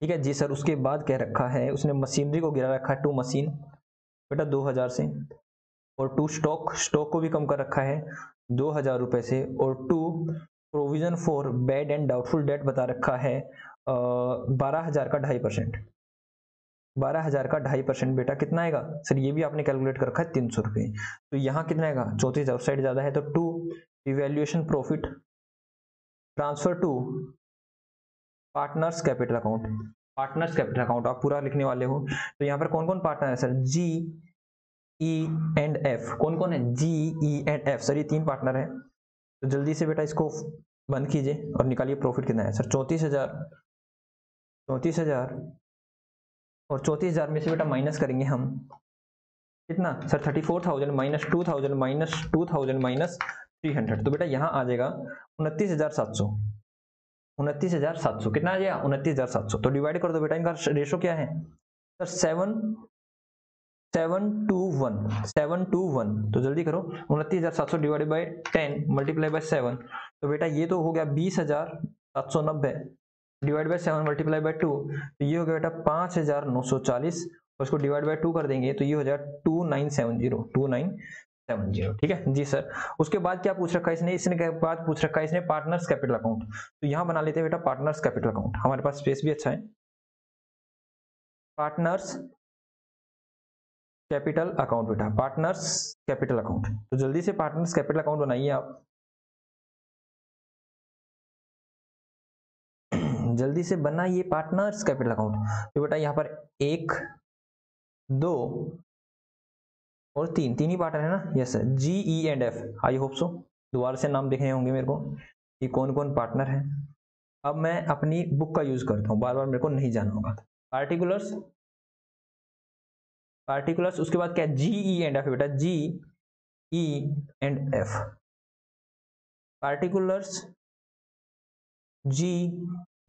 ठीक है जी सर। उसके बाद कह रखा है उसने मशीनरी को गिरा रखा है, टू मशीन बेटा 2000 से, और टू स्टॉक, स्टॉक को भी कम कर रखा है 2000 रुपए से, और to provision for bad and doubtful debt बता रखा है 12,000 का 2.5%, 12,000 का 2.5% बेटा कितना आएगा सर, ये भी आपने कैलकुलेट कर रखा है 300 रुपये, तो यहाँ कितना आएगा 34,000, साइड ज्यादा है, तो to evaluation profit transfer to partners capital account, partners capital account आप पूरा लिखने वाले हो, तो यहाँ पर कौन कौन पार्टनर है sir, G E and F, कौन कौन है G E and F, sir ये 3 पार्टनर है, तो जल्दी से बेटा इसको बंद कीजिए और निकालिए प्रॉफिट कितना है सर, 34,000, 34,000 और 34,000 में से बेटा माइनस करेंगे हम कितना सर, 34,000 माइनस 2,000 माइनस 2,000 माइनस 300, तो बेटा यहाँ आ जाएगा 29,700, 29,700 कितना आ जाएगा 29,700, तो डिवाइड कर दो बेटा, इनका रेशो क्या है सर 7:1, तो जल्दी करो, 29,700 डिवाइडेड बाई 10 मल्टीप्लाई बाई 7, तो बेटा ये तो हो गया 20,790 डिवाइड बाई 7 मल्टीप्लाई बाई 2, तो ये हो गया बेटा 5,940, और उसको डिवाइड बाई 2 कर देंगे तो ये हो जाएगा 2970, ठीक है जी सर। उसके बाद क्या पूछ रखा है इसने, इसने बाद पूछ रखा है इसने पार्टनर्स कैपिटल अकाउंट, तो यहाँ बना लेते हैं बेटा पार्टनर्स कैपिटल अकाउंट, हमारे पास स्पेस भी अच्छा है, पार्टनर्स कैपिटल अकाउंट बेटा, पार्टनर्स कैपिटल अकाउंट, तो जल्दी से पार्टनर्स कैपिटल अकाउंट बनाइए आप, जल्दी से बनाइए पार्टनर्स कैपिटल अकाउंट, तो बेटा यहाँ पर 1 2 और 3, 3 ही पार्टनर है ना, yes sir, G E and F, I hope so दोबारा से नाम दिखे होंगे मेरे को कि कौन कौन पार्टनर है। अब मैं अपनी बुक का यूज करता हूँ, बार बार मेरे को नहीं जाना होगा, पार्टिकुलर्स, पार्टिकुलर्स उसके बाद क्या, जी ई एंड एफ बेटा, G E and F, particulars G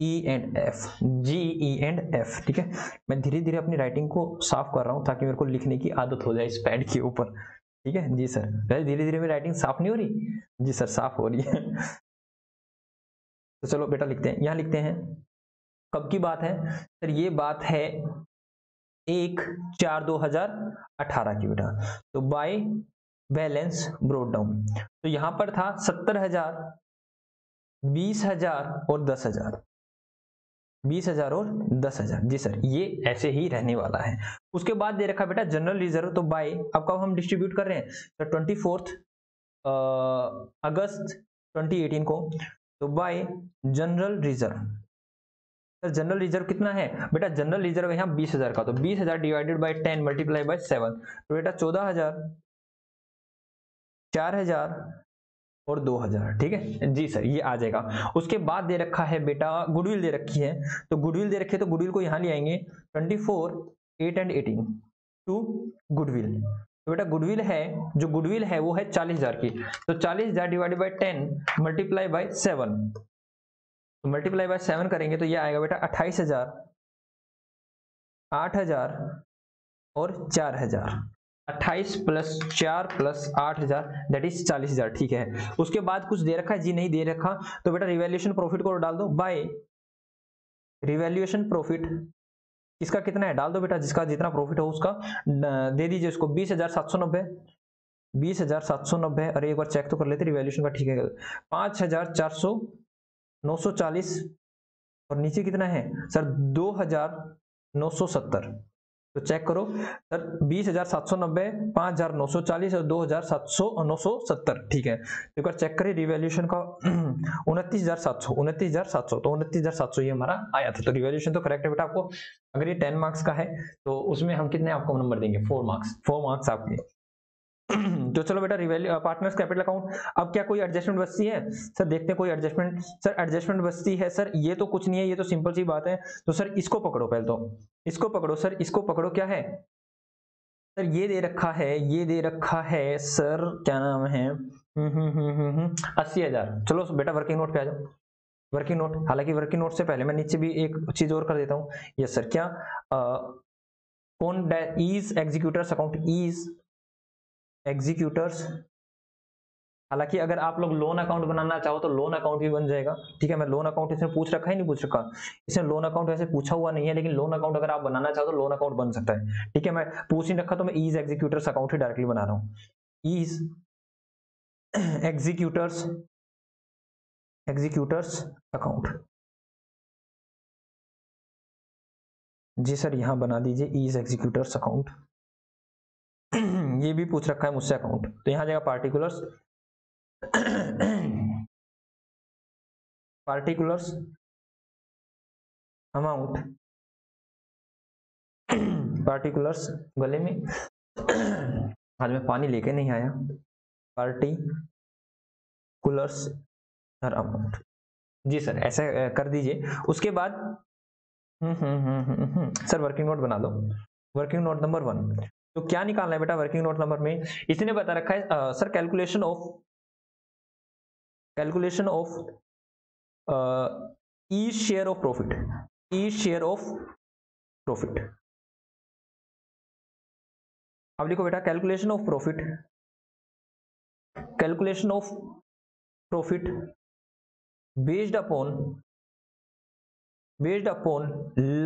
E and F, G E and F, ठीक है। मैं धीरे धीरे अपनी राइटिंग को साफ कर रहा हूँ ताकि मेरे को लिखने की आदत हो जाए इस पैड के ऊपर, ठीक है जी सर। पहले धीरे धीरे मेरी राइटिंग साफ नहीं हो रही जी सर, साफ हो रही है तो चलो बेटा लिखते हैं, यहाँ लिखते हैं कब की बात है सर, ये बात है 1/4/2018 की बेटा, तो बाय बैलेंस ब्रोड डाउन, तो यहां पर था 70,000, 20,000 और 10,000, 20,000 और 10,000 जी सर, ये ऐसे ही रहने वाला है। उसके बाद दे रखा बेटा जनरल रिजर्व, तो बाय अब कब हम डिस्ट्रीब्यूट कर रहे हैं सर, 24 अगस्त 2018 को, तो bye general reserve, sir general reserve कितना है बेटा, जनरल रिजर्व यहाँ 20,000 का, तो 20,000 डिवाइडेड बाय 10 मल्टीप्लाई बाय 7, तो बेटा 14,000, 4,000 और 2,000, ठीक है जी सर, ये आ जाएगा। उसके बाद दे रखा है बेटा गुडविल दे रखी है, तो गुडविल दे रखी है, तो गुडविल को यहाँ ले आएंगे 24, 8 एंड 18 टू गुडविल, तो बेटा गुडविल है, जो गुडविल है वो है 40,000 की, तो 40,000 डिवाइडेड बाय 10 मल्टीप्लाई बाय 7, तो मल्टीप्लाई बाय 7 करेंगे तो ये आएगा बेटा 28,000, 8,000 और 4,000, 28 प्लस 4 प्लस 8,000 दैट इज 40,000, ठीक है। उसके बाद कुछ दे रखा है जी, नहीं दे रखा, तो बेटा रिवैल्यूएशन प्रॉफिट को डाल दो, बाय रिवैल्यूएशन प्रॉफिट इसका कितना है डाल दो बेटा, जिसका जितना प्रॉफिट हो उसका दे दीजिए उसको 20,790, 20,790, अरे एक बार चेक तो कर लेते रिवैल्यूएशन का, ठीक है 5,400, 940 और नीचे कितना है सर 2,970, तो चेक करो सर 20,790, 5,940 और 2,970, ठीक है। एक बार चेक करें रिवैल्यूएशन का 29,700, 29,700, तो 29,700 ये हमारा आया था, तो रिवैल्यूएशन तो करेक्ट है बेटा। आपको अगर ये 10 मार्क्स का है तो उसमें हम कितने आपको नंबर देंगे, 4 मार्क्स, 4 मार्क्स आपके तो चलो बेटा रिवैल्यू पार्टनर्स कैपिटल अकाउंट, अब क्या कोई एडजस्टमेंट बचती है सर? देखते हैं कोई एडजस्टमेंट। सर एडजस्टमेंट बचती है सर, ये तो कुछ नहीं है, ये तो सिंपल सी बात है। तो सर इसको पकड़ो पहले, तो इसको पकड़ो सर, इसको पकड़ो, क्या है सर? ये दे रखा है, ये दे रखा है सर, क्या नाम है, 80,000। चलो बेटा वर्किंग नोट पे आ जाओ। वर्किंग नोट, हालांकि वर्किंग नोट से पहले मैं नीचे भी एक चीज और कर देता हूँ। यस सर, क्या कौन is executors account, is executors. हालांकि अगर आप लोग लोन अकाउंट बनाना चाहो तो लोन अकाउंट भी बन जाएगा, ठीक है। मैं लोन अकाउंट इसने पूछ रखा है, नहीं पूछ रखा, इसने लोन अकाउंट वैसे पूछा हुआ नहीं है, लेकिन लोन अकाउंट अगर आप बनाना चाहो तो लोन अकाउंट बन सकता है, ठीक है। मैं पूछ नहीं रखा तो मैं ईज एग्जीक्यूटर्स अकाउंट ही डायरेक्टली बना रहा हूँ। ईज एग्जीक्यूटर्स, एग्जीक्यूटर्स अकाउंट, जी सर यहां बना दीजिए ईज एग्जीक्यूटर्स अकाउंट। ये भी पूछ रखा है मुझसे अकाउंट, तो यहां जाएगा पार्टिकुलर्स, पार्टिकुलर्स अमाउंट, पार्टिकुलर्स गले में आज मैं पानी लेके नहीं आया, पार्टिकुलर्स अमाउंट, जी सर ऐसा कर दीजिए। उसके बाद सर वर्किंग नोट बना दो, वर्किंग नोट नंबर 1। तो क्या निकालना है बेटा वर्किंग नोट नंबर में? इसने बता रखा है sir calculation of E share of profit, E share of profit. अब लिखो बेटा calculation of profit, calculation of profit based upon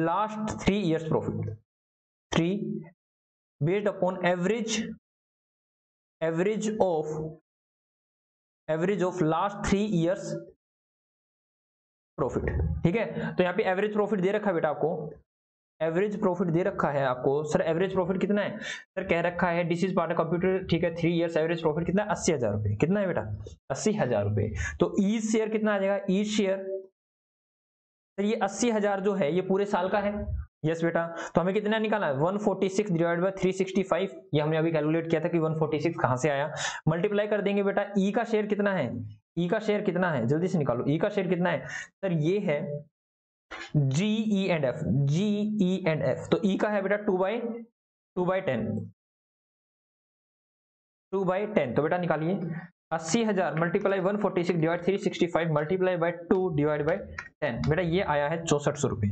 last 3 years profit, 3 based upon average of last 3 years profit, ठीक है। तो यहाँ पे एवरेज प्रॉफिट दे रखा है बेटा आपको, एवरेज प्रॉफिट दे रखा है आपको। सर एवरेज प्रॉफिट कितना है सर? कह रखा है दिस इज पार्ट कंप्यूटर, ठीक है। 3 years एवरेज प्रॉफिट कितना है? 80,000 रुपए। कितना है बेटा? 80,000 रुपए। तो ईच शेयर कितना आ जाएगा? ईच शेयर सर ये 80,000 जो है ये पूरे साल का है। यस बेटा, तो हमें कितना निकालना है? 146 डिवाइड बाय 365, ये हमने अभी कैलकुलेट किया था कि 146 कहां से आया, मल्टीप्लाई कर देंगे बेटा। ई का शेयर कितना है? ई का शेयर कितना है? जल्दी से निकालो, ई का शेयर कितना है सर? ये है GE and F, GE and F. तो ई का है बेटा 2/10, 2/10। तो बेटा निकालिए 80,000 multiply 146 divide 365 multiply by 2 divide by 10, बेटा ये आया है 6400 रुपए।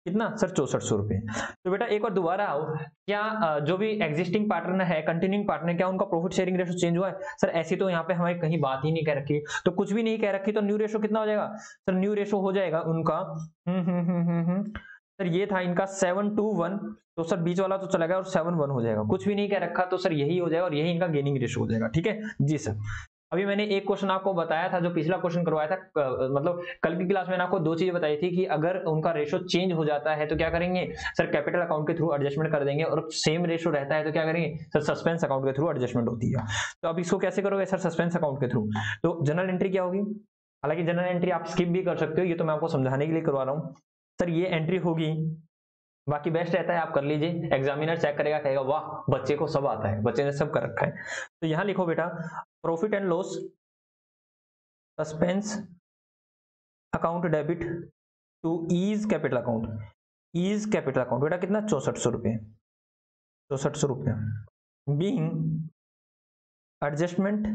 कितना सर? 6400 रुपए। तो बेटा एक बार दोबारा आओ, क्या जो भी एग्जिस्टिंग पार्टनर है, कंटिन्यूइंग पार्टनर, क्या उनका प्रॉफिट शेयरिंग रेशो चेंज हुआ है? सर ऐसी तो यहाँ पे हमें कहीं बात ही नहीं कह रखी, तो कुछ भी नहीं कह रखी, तो न्यू रेशो कितना हो जाएगा सर? न्यू रेशो हो जाएगा उनका सर ये था इनका 7:1, तो सर बीच वाला तो चला गया और 7:1 हो जाएगा। कुछ भी नहीं कह रखा तो सर यही हो जाएगा और यही इनका गेनिंग रेशो हो जाएगा, ठीक है जी सर। अभी मैंने एक क्वेश्चन आपको बताया था, जो पिछला क्वेश्चन करवाया था, मतलब कल की क्लास में मैंने आपको 2 चीजें बताई थी कि अगर उनका रेशो चेंज हो जाता है तो क्या करेंगे सर? कैपिटल अकाउंट के थ्रू एडजस्टमेंट कर देंगे, और सेम रेशो रहता है तो क्या करेंगे सर? सस्पेंस अकाउंट के थ्रू एडजस्टमेंट होती है। तो अब इसको कैसे करोगे सर? सस्पेंस अकाउंट के थ्रू। तो जनरल एंट्री क्या होगी? हालांकि जनरल एंट्री आप स्किप भी कर सकते हो, ये तो मैं आपको समझाने के लिए करवा रहा हूँ। सर ये एंट्री होगी, बाकी बेस्ट रहता है आप कर लीजिए, एग्जामिनर चेक करेगा, कहेगा वाह बच्चे को सब आता है, बच्चे ने सब कर रखा है। तो यहां लिखो बेटा profit and loss suspense account debit to E's capital account, E's capital account बेटा कितना? 6400 रुपए, 6400 रुपए being adjustment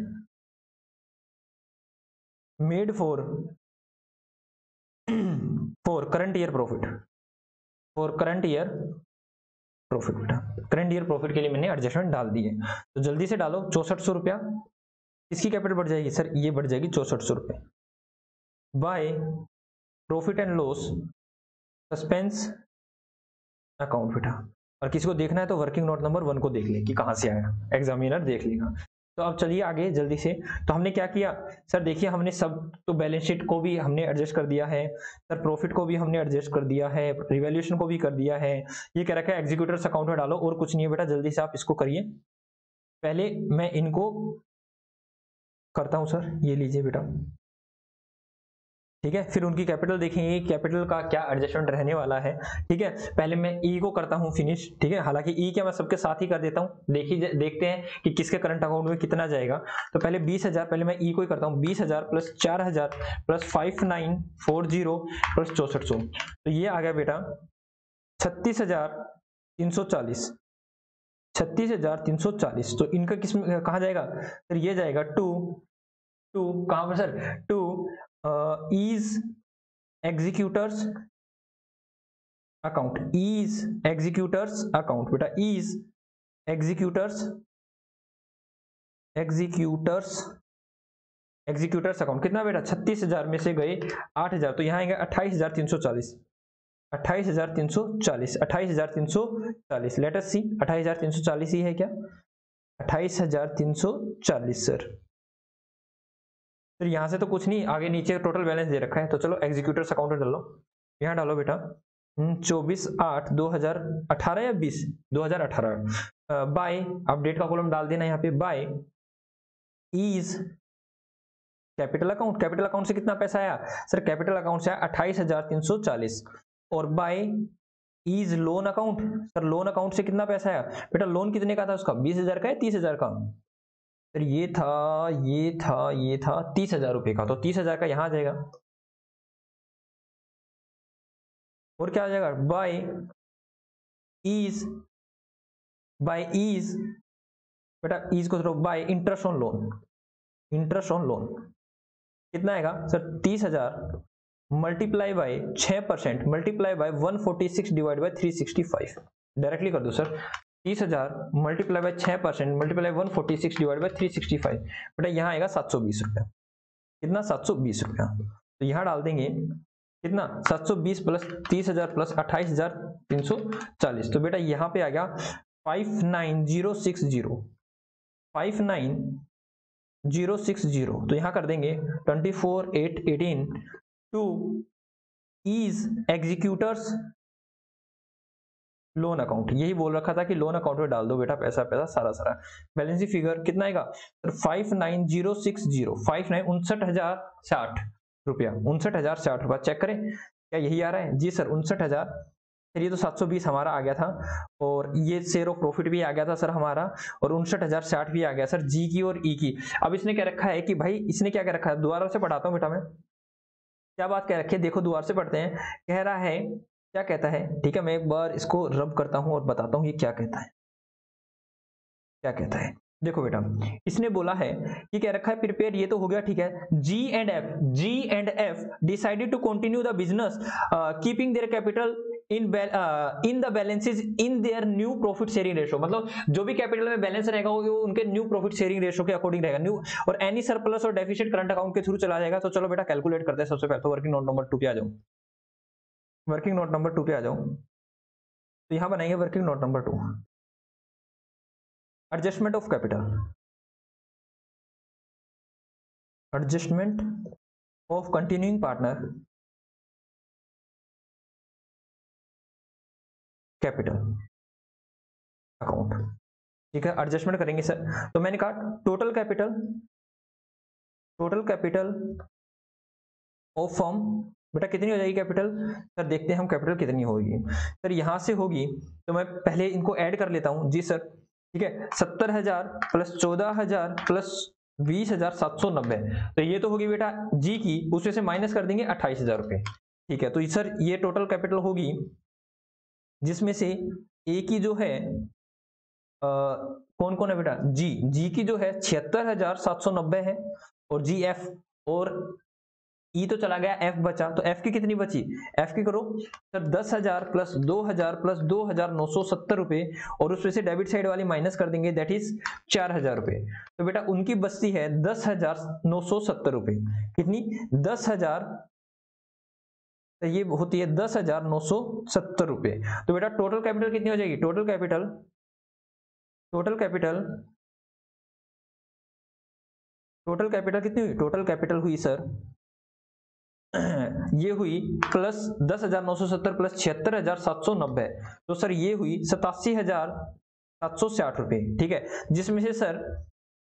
made for current year profit, for current year profit. बेटा करंट ईयर प्रॉफिट के लिए मैंने एडजस्टमेंट डाल दी है, तो जल्दी से डालो। 6400 रुपया इसकी कैपिटल बढ़ जाएगी सर, ये बढ़ जाएगी 6400 रुपए by profit and loss suspense account बेटा। और किसी को देखना है तो वर्किंग नोट नंबर 1 को देख ले कि कहां से आया, एग्जामिनर देख लेगा। तो अब चलिए आगे जल्दी से। तो हमने क्या किया सर? देखिए हमने सब तो बैलेंस शीट को भी हमने एडजस्ट कर दिया है सर, प्रॉफिट को भी हमने एडजस्ट कर दिया है, रिवैल्यूएशन को भी कर दिया है। ये कह रखा है एग्जीक्यूटर्स अकाउंट में डालो, और कुछ नहीं है बेटा, जल्दी से आप इसको करिए। पहले मैं इनको करता हूं सर, ये लीजिए बेटा, ठीक है। फिर उनकी कैपिटल देखेंगे, कैपिटल का क्या एडजस्टमेंट रहने वाला है। ठीक है, पहले मैं ई को करता हूं फिनिश। ठीक है, हालांकि ई क्या मैं सबके साथ ही कर देता हूं, देखते हैं कि किसके करंट अकाउंट में कितना जाएगा। तो पहले 20,000, पहले मैं ई को ही करता हूं, 20,000 प्लस 4,000 प्लस 5940 प्लस 6400, तो ये आ गया बेटा 36,340। 36,340, तो इनका किस में कहा जाएगा सर? ये जाएगा टू कहां पर sir? To is executors account, is executors account, बेटा is executors अकाउंट कितना बेटा? 36,000 में से गए 8,000, तो यहाँ आएगा 28,340। 28,340 लेट अस सी, 28,340 ही है क्या? 28,340 सर। फिर यहाँ से तो कुछ नहीं, आगे नीचे टोटल बैलेंस दे रखा है, तो चलो एग्जीक्यूटर्स अकाउंट में डालो। यहाँ डालो बेटा 24/8/2018 या 20 2018 बाय, अब डेट का कॉलम डाल देना यहाँ पे, by E's capital account. Capital account से कितना पैसा आया सर? कैपिटल अकाउंट से 28,340, और by E's loan account. Sir loan account से कितना पैसा आया बेटा? लोन कितने का था उसका? 20,000 का है 30,000 का? सर ये था 30,000 रुपए का, तो 30,000 का यहां आ जाएगा। और क्या आ जाएगा? बाय इज बेटा इज को थोड़ा बाय इंटरेस्ट ऑन लोन कितना आएगा sir? 30,000 multiply by 6% multiply by 146 divide by 365, directly कर दो sir. 30,000 multiply by 6% multiply 146 divide by 365, बेटा यहाँ आएगा 720 रुपया। कितना? 720 रुपया। तो यहाँ डाल देंगे कितना? 720 प्लस 30,000 प्लस 28,340, तो बेटा यहाँ पे आ गया 59060। तो यहाँ कर देंगे 24,818 two is executors loan account. यही बोल रखा था कि लोन अकाउंट में डाल दो बेटा पैसा सारा। बैलेंस फिगर कितना आएगा? 59060 59,60 रुपया, 59,060 रुपया। चेक करें क्या यही आ रहा है? जी सर 59,000। फिर ये तो 720 हमारा आ गया था, और ये शेयर ऑफ प्रॉफिट भी आ गया था सर हमारा, और 59,060 भी आ गया सर जी की और ई की। अब इसने क्या रखा है कि भाई, इसने क्या रखा है? दोबारा से पढ़ाता हूँ बेटा मैं, क्या बात कह रखी है देखो, दोबारा से पढ़ते हैं। कह रहा है, क्या कहता है? ठीक है, मैं एक बार इसको रब करता हूं और बताता हूं ये क्या कहता है। क्या कहता है देखो बेटा, इसने बोला है कि कह रखा है प्रिपेयर, ये तो हो गया ठीक है। G and F decided to continue the business keeping their capital in the balances in their new profit sharing ratio. मतलब जो भी कैपिटल में बैलेंस रहेगा वो उनके न्यू प्रॉफिट शेयरिंग रेशो के अकॉर्डिंग रहेगा, न्यू, और एनी सरप्लस और डेफिसिट करंट अकाउंट के थ्रू चला जाएगा। तो चलो बेटा कैलकुलेट करते हैं। सबसे पहले तो वर्किंग नोट नंबर 2 पे आ जाओ, वर्किंग नोट नंबर 2 पे आ जाओ। तो यहां बनाएंगे working note number 2, adjustment of capital, adjustment of continuing partner capital account. ठीक है, एडजस्टमेंट करेंगे सर। तो मैंने कहा टोटल कैपिटल ऑफ फर्म, बेटा कितनी हो जाएगी कैपिटल? सर देखते हैं हम कैपिटल कितनी होगी। सर यहां से होगी, तो मैं पहले इनको ऐड कर लेता हूं। जी सर ठीक है, 70,000 प्लस 14,000 प्लस 20,790, तो ये तो होगी बेटा जी की, उसमें से माइनस कर देंगे 28,000 रुपए। ठीक है, तो सर ये टोटल कैपिटल होगी, जिसमें से ए की जो है कौन कौन है बेटा? जी की जो है 76,790 है, और जी एफ, और ई तो चला गया, एफ बचा, तो एफ की कितनी बची? एफ की करो सर 10,000 प्लस 2,000 प्लस 2,970 रुपए, और उसमें से डेबिट साइड वाली माइनस कर देंगे, दैट इज 4,000 रुपए। तो बेटा उनकी बचती है 10,970 रुपए। कितनी? 10,000, ये होती है 10,970 रुपए। तो बेटा टोटल कैपिटल कितनी हो जाएगी? टोटल कैपिटल कितनी हुई? टोटल कैपिटल हुई सर ये हुई प्लस 10,970 प्लस 76,790, तो सर ये हुई 87,760 रुपए। ठीक है, जिसमें से सर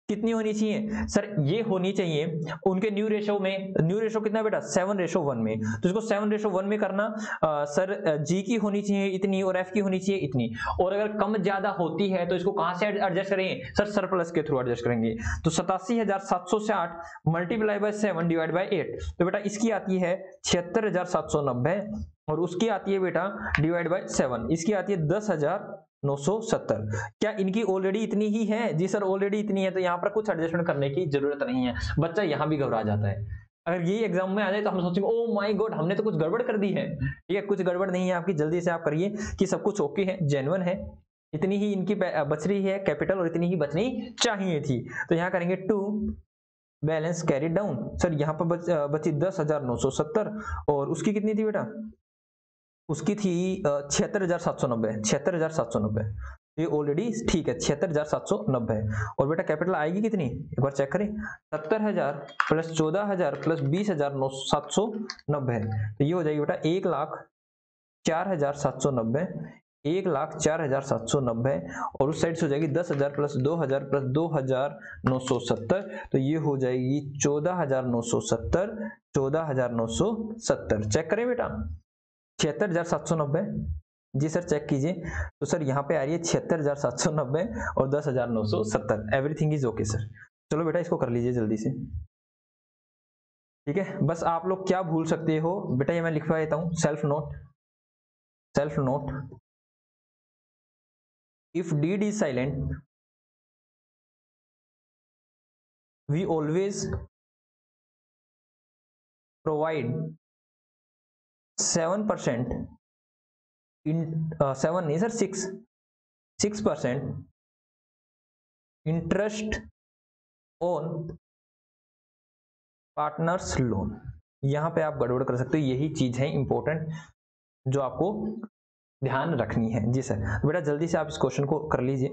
कितनी होनी चाहिए सर? ये होनी चाहिए उनके न्यू रेशो में। न्यू रेशो कितना बेटा? 7:1 में। तो इसको 7:1 में करना। सर जी की होनी चाहिए इतनी और एफ की होनी चाहिए इतनी, और अगर कम ज्यादा होती है तो इसको कहां से एडजस्ट करेंगे सर? सरप्लस के थ्रू एडजस्ट करेंगे। तो 87,760 मल्टीप्लाई बाय 7 डिवाइड बाय 8, तो बेटा इसकी आती है 76,790, और उसकी आती है बेटा डिवाइड बाय 7, इसकी आती है 10,970। क्या इनकी ऑलरेडी इतनी ही है? जी सर ऑलरेडी इतनी है, तो यहाँ पर कुछ एडजस्टमेंट करने की जरूरत नहीं है। बच्चा यहाँ भी घबरा जाता है। अगर ये एग्जाम में आ जाए तो हम सोचेंगे ओ माय गॉड हमने तो कुछ गड़बड़ कर दी है। ठीक है, कुछ गड़बड़ नहीं है आपकी, जल्दी से आप करिए कि सब कुछ ओके है, जेन्युइन है, इतनी ही इनकी बच रही है कैपिटल और इतनी ही बचनी चाहिए थी। तो यहाँ करेंगे to balance carry down. Sir यहाँ पर बची 10,970, और उसकी कितनी थी बेटा? उसकी थी 76,790। 76,790 ये ऑलरेडी ठीक है, 76,790। और बेटा कैपिटल आएगी कितनी एक बार चेक करें? 70,000 प्लस 14,000 प्लस 20,790, तो ये हो जाएगी बेटा 1,04,790। 1,04,790, और उस साइड से हो जाएगी 10,000 प्लस 2,000 प्लस 2,970, तो ये हो जाएगी 14,970। 14,970 चेक करें बेटा। 76,790 जी सर चेक कीजिए। तो सर यहाँ पे आ रही है 76,790 और 10,970। Everything is okay sir. चलो बेटा इसको कर लीजिए जल्दी से। ठीक है, बस आप लोग क्या भूल सकते हो बेटा, ये मैं लिखवा देता हूं self note. Self note, if deed is silent we always provide 7% in 7 नहीं sir 6% interest on partners loan. यहां पे आप गड़बड़ कर सकते हो, यही चीज है इंपॉर्टेंट जो आपको ध्यान रखनी है। जी सर, बेटा जल्दी से आप इस क्वेश्चन को कर लीजिए,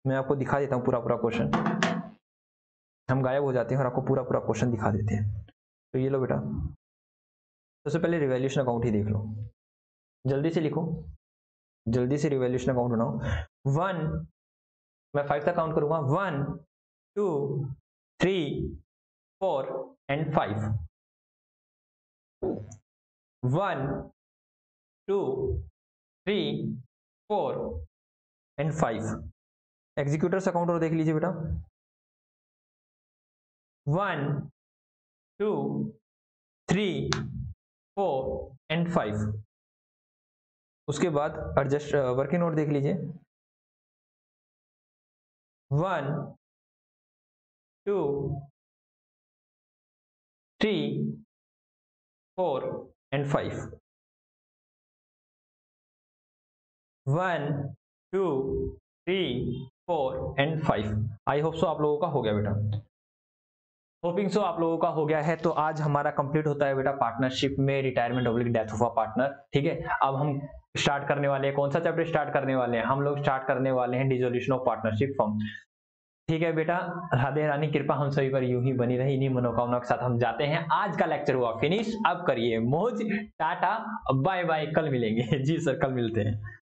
मैं आपको दिखा देता हूं पूरा क्वेश्चन। हम गायब हो जाते हैं और आपको पूरा क्वेश्चन दिखा देते हैं। तो ये लो बेटा, सबसे पहले रिवैल्यूएशन अकाउंट ही देख लो, जल्दी से लिखो, जल्दी से रिवैल्यूएशन अकाउंट बनाओ। 1, मैं 5 तक काउंट करूंगा, 1 2 3 4 एंड 5। 1 2 3 4 एंड 5। एग्जीक्यूटर्स अकाउंट और देख लीजिए बेटा, 1 2 3 4 एंड 5। उसके बाद एडजस्ट वर्किंग नोट देख लीजिए, 1 2 3 4 एंड 5। 1 2 3 4 एंड 5। आई होप सो आप लोगों का हो गया बेटा, होपिंग सो आप लोगों का हो गया है। तो आज हमारा कंप्लीट होता है बेटा पार्टनरशिप में retirement oblique death of a partner. ठीक है, अब हम स्टार्ट करने वाले हैं, कौन सा चैप्टर स्टार्ट करने वाले हैं? हम लोग स्टार्ट करने वाले हैं डिसोल्यूशन ऑफ पार्टनरशिप फॉर्म। ठीक है बेटा, राधे रानी कृपा हम सभी पर यूं ही बनी रही, इन्हीं मनोकामना के साथ हम जाते हैं। आज का लेक्चर हुआ फिनिश, अब करिए मौज, टाटा बाय बाय, कल मिलेंगे। जी सर कल मिलते हैं।